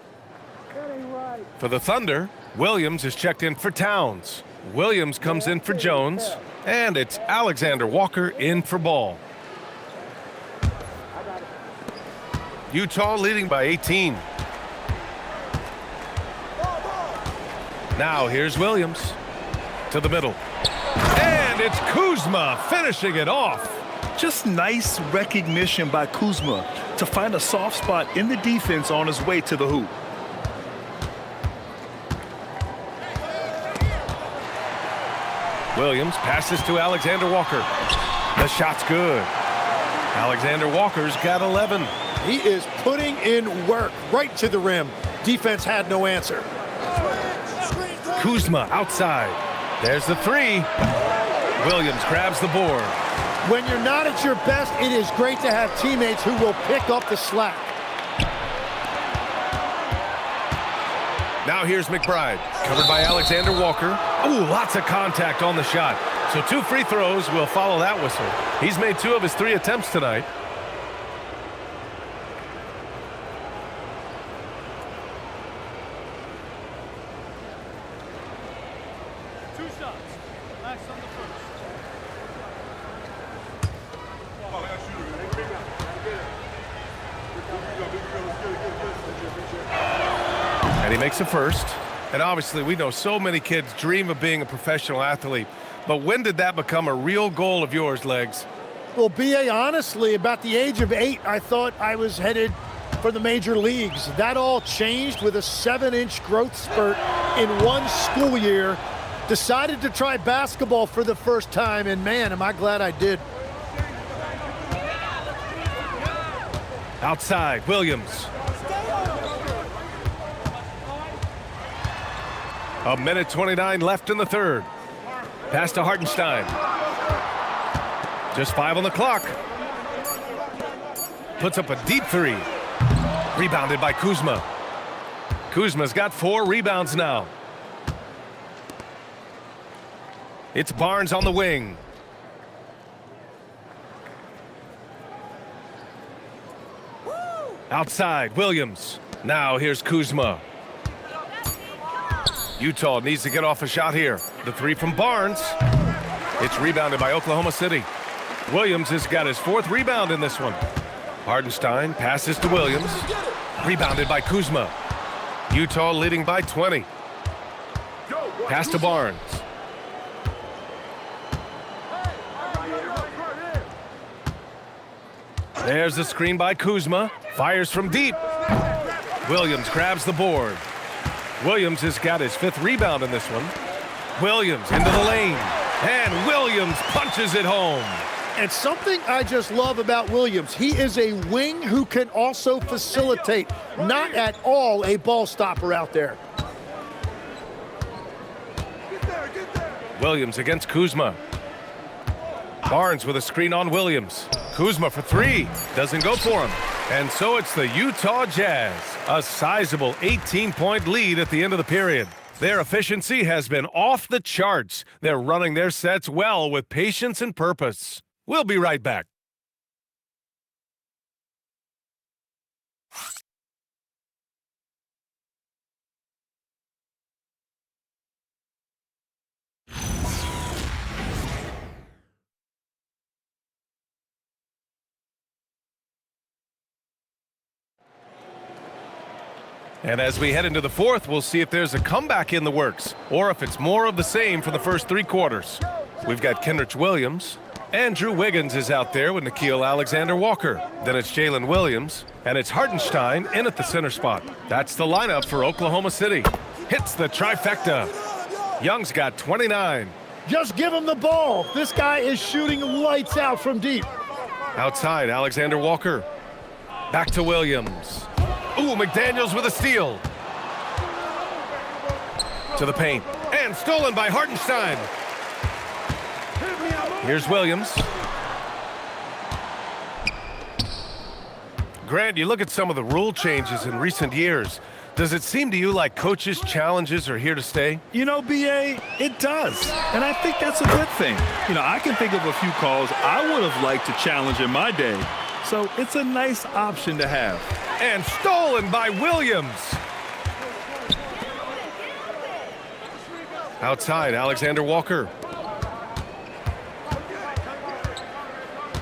Speaker 3: That ain't right.
Speaker 1: For the Thunder, Williams is checked in for Towns. Williams comes in for Jones. And it's Alexander Walker in for Ball. Utah leading by 18. Now here's Williams to the middle. And it's Kuzma finishing it off.
Speaker 2: Just nice recognition by Kuzma to find a soft spot in the defense on his way to the hoop.
Speaker 1: Williams passes to Alexander Walker. The shot's good. Alexander Walker's got 11.
Speaker 3: He is putting in work right to the rim. Defense had no answer.
Speaker 1: Kuzma outside. There's the 3. Williams grabs the board.
Speaker 3: When you're not at your best, it is great to have teammates who will pick up the slack.
Speaker 1: Now here's McBride, covered by Alexander Walker. Ooh, lots of contact on the shot. So 2 free throws will follow that whistle. He's made 2 of his 3 attempts tonight. And he makes a first. And obviously, we know so many kids dream of being a professional athlete. But when did that become a real goal of yours, Legs?
Speaker 3: Well, B.A., honestly, about the age of 8, I thought I was headed for the major leagues. That all changed with a 7-inch growth spurt in one school year. Decided to try basketball for the first time, and man, am I glad I did.
Speaker 1: Outside, Williams. A minute 29 left in the third. Pass to Hartenstein. Just 5 on the clock. Puts up a deep 3. Rebounded by Kuzma. Kuzma's got 4 rebounds now. It's Barnes on the wing. Outside, Williams. Now here's Kuzma. Utah needs to get off a shot here. The 3 from Barnes. It's rebounded by Oklahoma City. Williams has got his 4th rebound in this one. Hartenstein passes to Williams. Rebounded by Kuzma. Utah leading by 20. Pass to Barnes. There's the screen by Kuzma. Fires from deep. Williams grabs the board. Williams has got his 5th rebound in this one. Williams into the lane. And Williams punches it home.
Speaker 3: And something I just love about Williams, he is a wing who can also facilitate. Not at all a ball stopper out there.
Speaker 1: Williams against Kuzma. Barnes with a screen on Williams. Kuzma for 3. Doesn't go for him. And so it's the Utah Jazz. A sizable 18-point lead at the end of the period. Their efficiency has been off the charts. They're running their sets well with patience and purpose. We'll be right back. And as we head into the 4th, we'll see if there's a comeback in the works or if it's more of the same for the first 3 quarters. We've got Kenrich Williams. Andrew Wiggins is out there with Nickeil Alexander-Walker. Then it's Jalen Williams, and it's Hartenstein in at the center spot. That's the lineup for Oklahoma City. Hits the trifecta. Young's got 29.
Speaker 3: Just give him the ball. This guy is shooting lights out from deep.
Speaker 1: Outside, Alexander-Walker. Back to Williams. Ooh, McDaniels with a steal. To the paint. And stolen by Hartenstein. Here's Williams. Grant, you look at some of the rule changes in recent years. Does it seem to you like coaches' challenges are here to stay?
Speaker 2: You know, B.A., it does. And I think that's a good thing. You know, I can think of a few calls I would have liked to challenge in my day. So it's a nice option to have.
Speaker 1: And stolen by Williams. Outside, Alexander-Walker.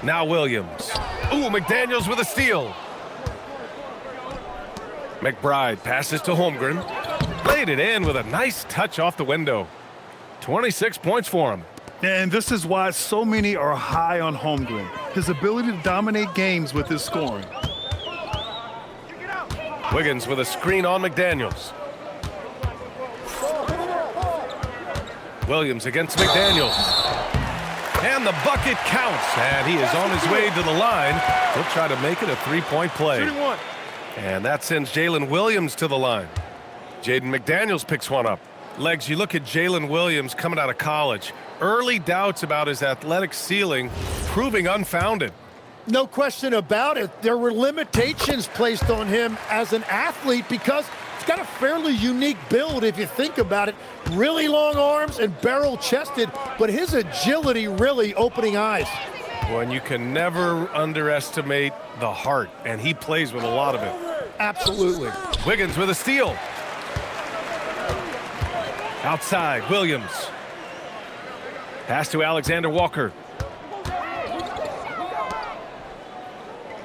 Speaker 1: Now Williams. Ooh, McDaniels with a steal. McBride passes to Holmgren. Laid it in with a nice touch off the window. 26 points for him.
Speaker 2: And this is why so many are high on Holmgren. His ability to dominate games with his scoring.
Speaker 1: Wiggins with a screen on McDaniels. Williams against McDaniels. And the bucket counts. And he is on his way to the line. He'll try to make it a 3-point play. And that sends Jalen Williams to the line. Jaden McDaniels picks one up. Legs, you look at Jalen Williams coming out of college. Early doubts about his athletic ceiling proving unfounded.
Speaker 3: No question about it. There were limitations placed on him as an athlete because he's got a fairly unique build if you think about it. Really long arms and barrel-chested, but his agility really opening eyes.
Speaker 1: Well, and you can never underestimate the heart, and he plays with a lot of it.
Speaker 3: Absolutely.
Speaker 1: Wiggins with a steal. Outside, Williams. Pass to Alexander-Walker.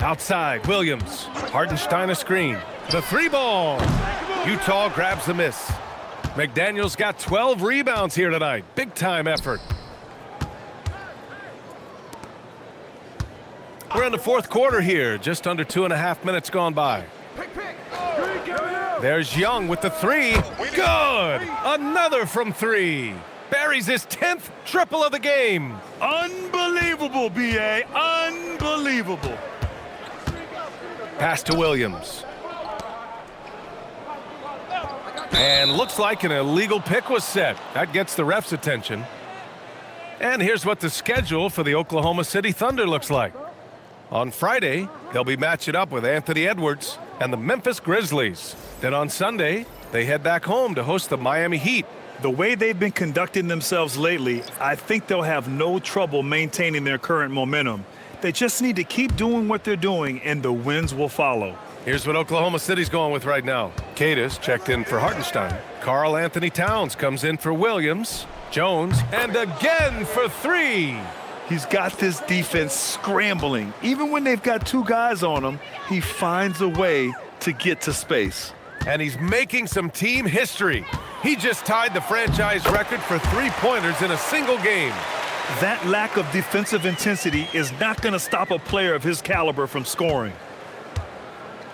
Speaker 1: Outside, Williams. Hartenstein a screen. The 3 ball. Utah grabs the miss. McDaniel's got 12 rebounds here tonight. Big-time effort. We're in the fourth quarter here. Just under 2.5 minutes gone by. There's Young with the three. Good! Another from three. Buries his 10th triple of the game.
Speaker 2: Unbelievable, B.A. Unbelievable.
Speaker 1: Pass to Williams. And looks like an illegal pick was set. That gets the ref's attention. And here's what the schedule for the Oklahoma City Thunder looks like. On Friday, they'll be matching up with Anthony Edwards and the Memphis Grizzlies. Then on Sunday, they head back home to host the Miami Heat.
Speaker 2: The way they've been conducting themselves lately, I think they'll have no trouble maintaining their current momentum. They just need to keep doing what they're doing, and the wins will follow.
Speaker 1: Here's what Oklahoma City's going with right now. Cadis checked in for Hartenstein. Karl Anthony Towns comes in for Williams. Jones, and again for three.
Speaker 2: He's got this defense scrambling. Even when they've got two guys on him, he finds a way to get to space.
Speaker 1: And he's making some team history. He just tied the franchise record for three-pointers in a single game.
Speaker 2: That lack of defensive intensity is not going to stop a player of his caliber from scoring.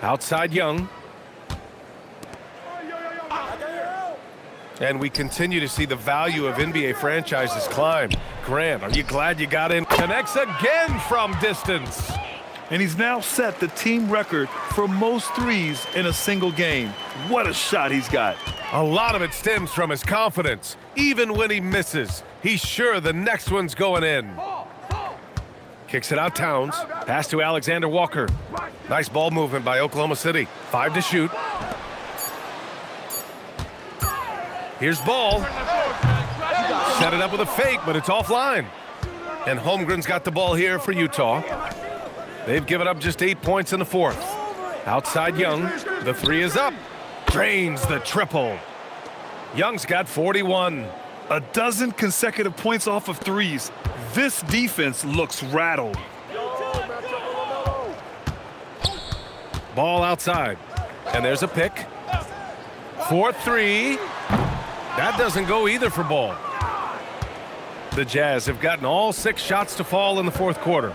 Speaker 1: Outside Young. And we continue to see the value of NBA franchises climb. Grant, are you glad you got in? Connects again from distance.
Speaker 2: And he's now set the team record for most threes in a single game. What a shot he's got.
Speaker 1: A lot of it stems from his confidence. Even when he misses, he's sure the next one's going in. Kicks it out Towns. Pass to Alexander Walker. Nice ball movement by Oklahoma City. 5 to shoot. Here's Ball. Set it up with a fake, but it's offline. And Holmgren's got the ball here for Utah. They've given up just 8 points in the fourth. Outside Young. The three is up. Drains the triple. Young's got 41.
Speaker 2: A dozen consecutive points off of threes. This defense looks rattled.
Speaker 1: Ball outside. And there's a pick. 4-3. That doesn't go either for Ball. The Jazz have gotten all 6 shots to fall in the fourth quarter.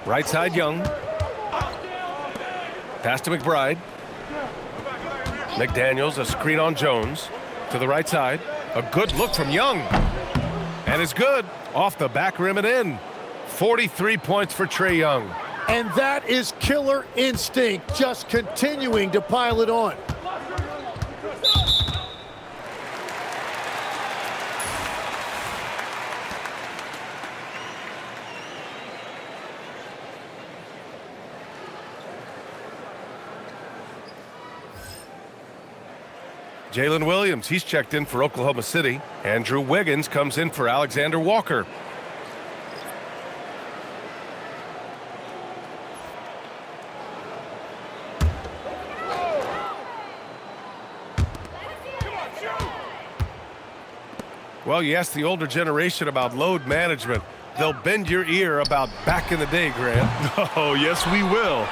Speaker 1: Right side Young. Pass to McBride. McDaniels, a screen on Jones. To the right side. A good look from Young. And it's good. Off the back rim and in. 43 points for Trae Young.
Speaker 3: And that is killer instinct, just continuing to pile it on.
Speaker 1: Jalen Williams, he's checked in for Oklahoma City. Andrew Wiggins comes in for Alexander Walker. Well, you ask the older generation about load management. They'll bend your ear about back in the day, Grant.
Speaker 2: Oh, yes, we will.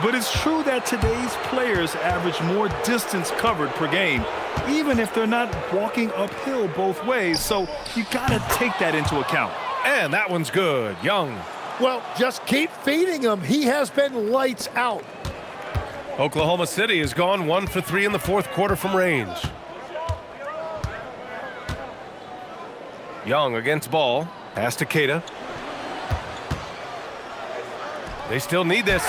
Speaker 2: But it's true that today's players average more distance covered per game, even if they're not walking uphill both ways. So you got to take that into account.
Speaker 1: And that one's good. Young.
Speaker 3: Well, just keep feeding him. He has been lights out.
Speaker 1: Oklahoma City has gone 1 for 3 in the fourth quarter from range. Young against Ball. Pass to Keita. They still need this.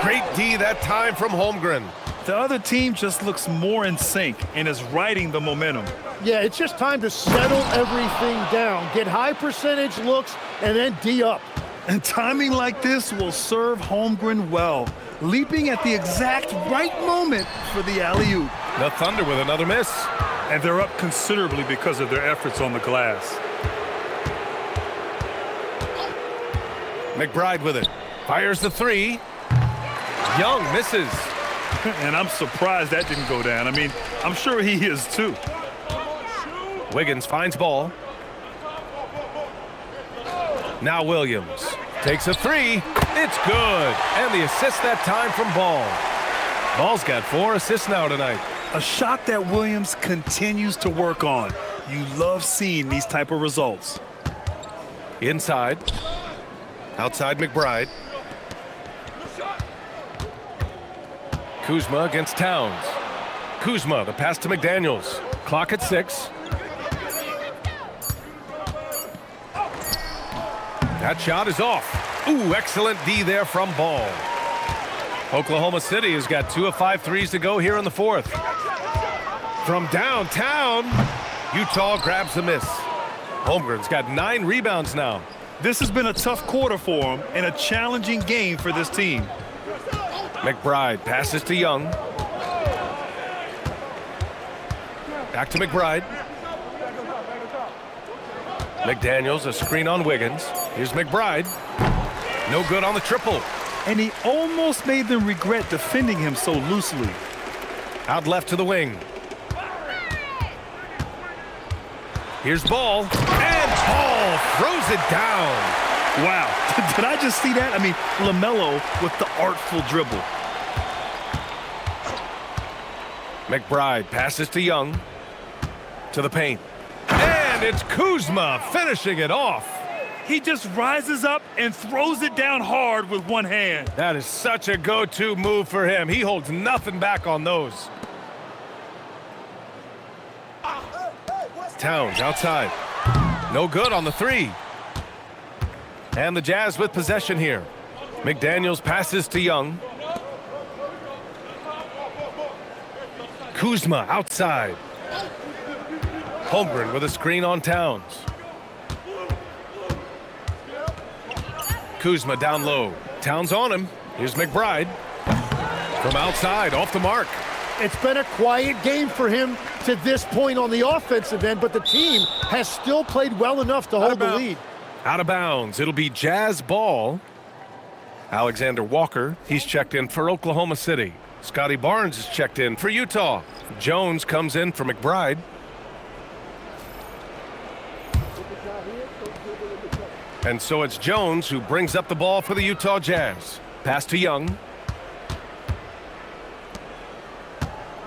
Speaker 1: Great D that time from Holmgren.
Speaker 2: The other team just looks more in sync and is riding the momentum.
Speaker 3: Yeah, it's just time to settle everything down. Get high percentage looks and then D up.
Speaker 2: And timing like this will serve Holmgren well, leaping at the exact right moment for the alley-oop.
Speaker 1: The Thunder with another miss.
Speaker 2: And they're up considerably because of their efforts on the glass.
Speaker 1: McBride with it. Fires the three. Young misses.
Speaker 2: And I'm surprised that didn't go down. I mean, I'm sure he is too.
Speaker 1: Wiggins finds Ball. Now Williams takes a three. It's good. And the assist that time from Ball. Ball's got 4 assists now tonight.
Speaker 2: A shot that Williams continues to work on. You love seeing these type of results.
Speaker 1: Inside. Outside McBride. Kuzma against Towns. Kuzma, the pass to McDaniels. Clock at 6. That shot is off. Ooh, excellent D there from Ball. Oklahoma City has got 2 of 5 threes to go here in the 4th. From downtown, Utah grabs the miss. Holmgren's got 9 rebounds now.
Speaker 2: This has been a tough quarter for him and a challenging game for this team.
Speaker 1: McBride passes to Young. Back to McBride. McDaniels, a screen on Wiggins. Here's McBride. No good on the triple.
Speaker 2: And he almost made them regret defending him so loosely.
Speaker 1: Out left to the wing. Here's Ball. And Ball throws it down.
Speaker 2: Wow. Did I just see that? I mean, LaMelo with the artful dribble.
Speaker 1: McBride passes to Young. To the paint. And it's Kuzma finishing it off.
Speaker 2: He just rises up and throws it down hard with one hand.
Speaker 1: That is such a go-to move for him. He holds nothing back on those. Towns outside. No good on the 3. And the Jazz with possession here. McDaniels passes to Young. Kuzma outside. Holmgren with a screen on Towns. Kuzma down low. Towns on him. Here's McBride. From outside, off the mark.
Speaker 3: It's been a quiet game for him to this point on the offensive end, but the team has still played well enough to hold the lead.
Speaker 1: Out of bounds. It'll be Jazz ball. Alexander Walker, he's checked in for Oklahoma City. Scotty Barnes is checked in for Utah. Jones comes in for McBride. And so it's Jones who brings up the ball for the Utah Jazz. Pass to Young.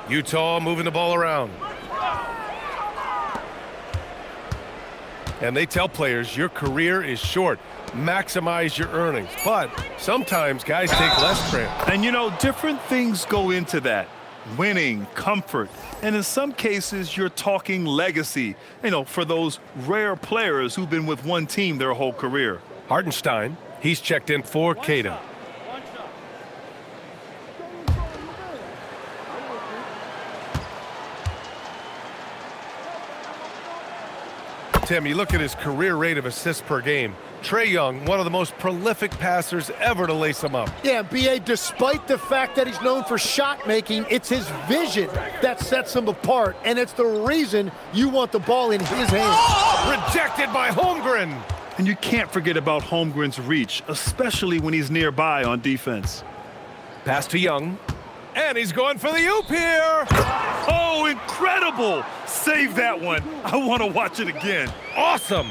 Speaker 1: Utah moving the ball around. And they tell players your career is short. Maximize your earnings. But sometimes guys take less credit.
Speaker 2: And you know, different things go into that. Winning, comfort, and in some cases you're talking legacy, you know, for those rare players who've been with one team their whole career.
Speaker 1: Hartenstein, he's checked in for Cada. Tim, you look at his career rate of assists per game. Trae Young, one of the most prolific passers ever to lace him up.
Speaker 3: Yeah, B.A., despite the fact that he's known for shot making, it's his vision that sets him apart, and it's the reason you want the ball in his hands.
Speaker 1: Oh, rejected by Holmgren.
Speaker 2: And you can't forget about Holmgren's reach, especially when he's nearby on defense.
Speaker 1: Pass to Young. And he's going for the oop here.
Speaker 2: Oh, incredible. Save that one. I want to watch it again.
Speaker 1: Awesome.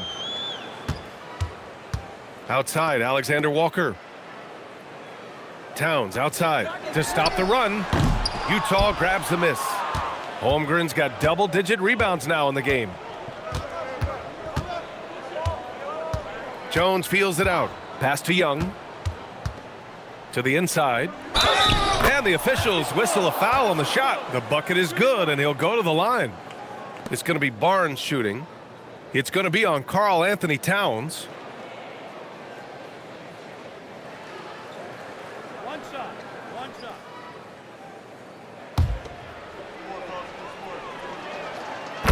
Speaker 1: Outside, Alexander Walker. Towns outside to stop the run. Utah grabs the miss. Holmgren's got double-digit rebounds now in the game. Jones feels it out. Pass to Young. To the inside. And the officials whistle a foul on the shot. The bucket is good, and he'll go to the line. It's going to be Barnes shooting. It's going to be on Karl Anthony Towns.
Speaker 8: One shot.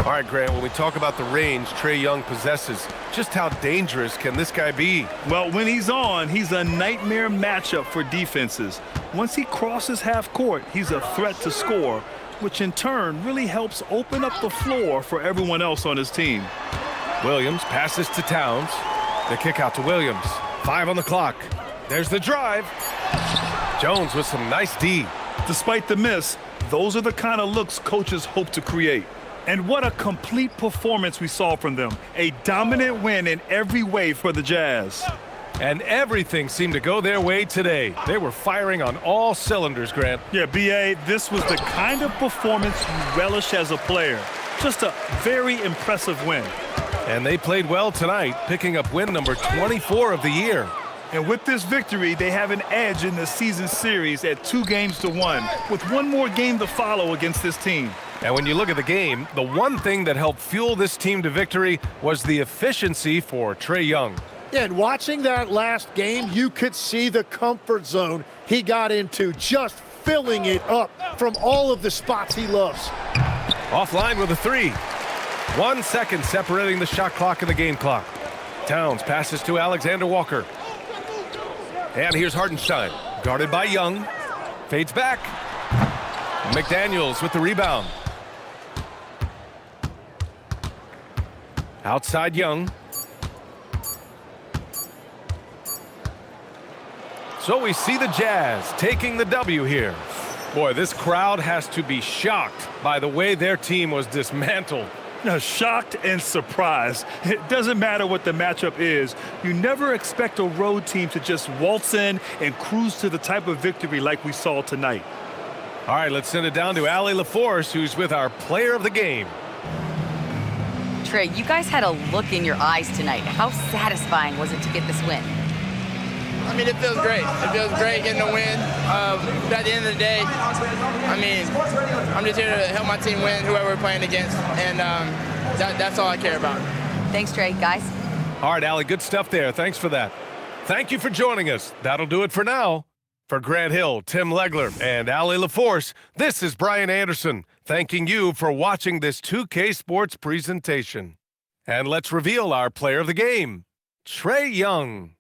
Speaker 1: All right, Grant, when we talk about the range Trae Young possesses, just how dangerous can this guy be?
Speaker 2: Well, when he's on, he's a nightmare matchup for defenses. Once he crosses half court, he's a threat to score, which in turn really helps open up the floor for everyone else on his team.
Speaker 1: Williams passes to Towns. The kick out to Williams. 5 on the clock. There's the drive. Jones with some nice D.
Speaker 2: Despite the miss, those are the kind of looks coaches hope to create. And what a complete performance we saw from them. A dominant win in every way for the Jazz.
Speaker 1: And everything seemed to go their way today. They were firing on all cylinders, Grant.
Speaker 2: Yeah, B.A., this was the kind of performance you relish as a player. Just a very impressive win.
Speaker 1: And they played well tonight, picking up win number 24 of the year.
Speaker 2: And with this victory, they have an edge in the season series at 2-1, with one more game to follow against this team.
Speaker 1: And when you look at the game, the one thing that helped fuel this team to victory was the efficiency for Trae Young.
Speaker 3: Yeah, and watching that last game, you could see the comfort zone he got into, just filling it up from all of the spots he loves.
Speaker 1: Offline with a three. 1 second separating the shot clock and the game clock. Towns passes to Alexander Walker. And here's Hartenstein, guarded by Young. Fades back. McDaniels with the rebound. Outside Young. So we see the Jazz taking the W here. Boy, this crowd has to be shocked by the way their team was dismantled.
Speaker 2: Now, shocked and surprised. It doesn't matter what the matchup is. You never expect a road team to just waltz in and cruise to the type of victory like we saw tonight.
Speaker 1: All right, let's send it down to Allie LaForce, who's with our player of the game.
Speaker 4: Trae, you guys had a look in your eyes tonight. How satisfying was it to get this win?
Speaker 5: I mean, it feels great. It feels great getting the win. But at the end of the day, I mean, I'm just here to help my team win, whoever we're playing against, and that's all I care about.
Speaker 4: Thanks, Trae. Guys?
Speaker 1: All right, Allie, good stuff there. Thanks for that. Thank you for joining us. That'll do it for now. For Grant Hill, Tim Legler, and Allie LaForce, this is Brian Anderson, thanking you for watching this 2K Sports presentation. And let's reveal our player of the game, Trae Young.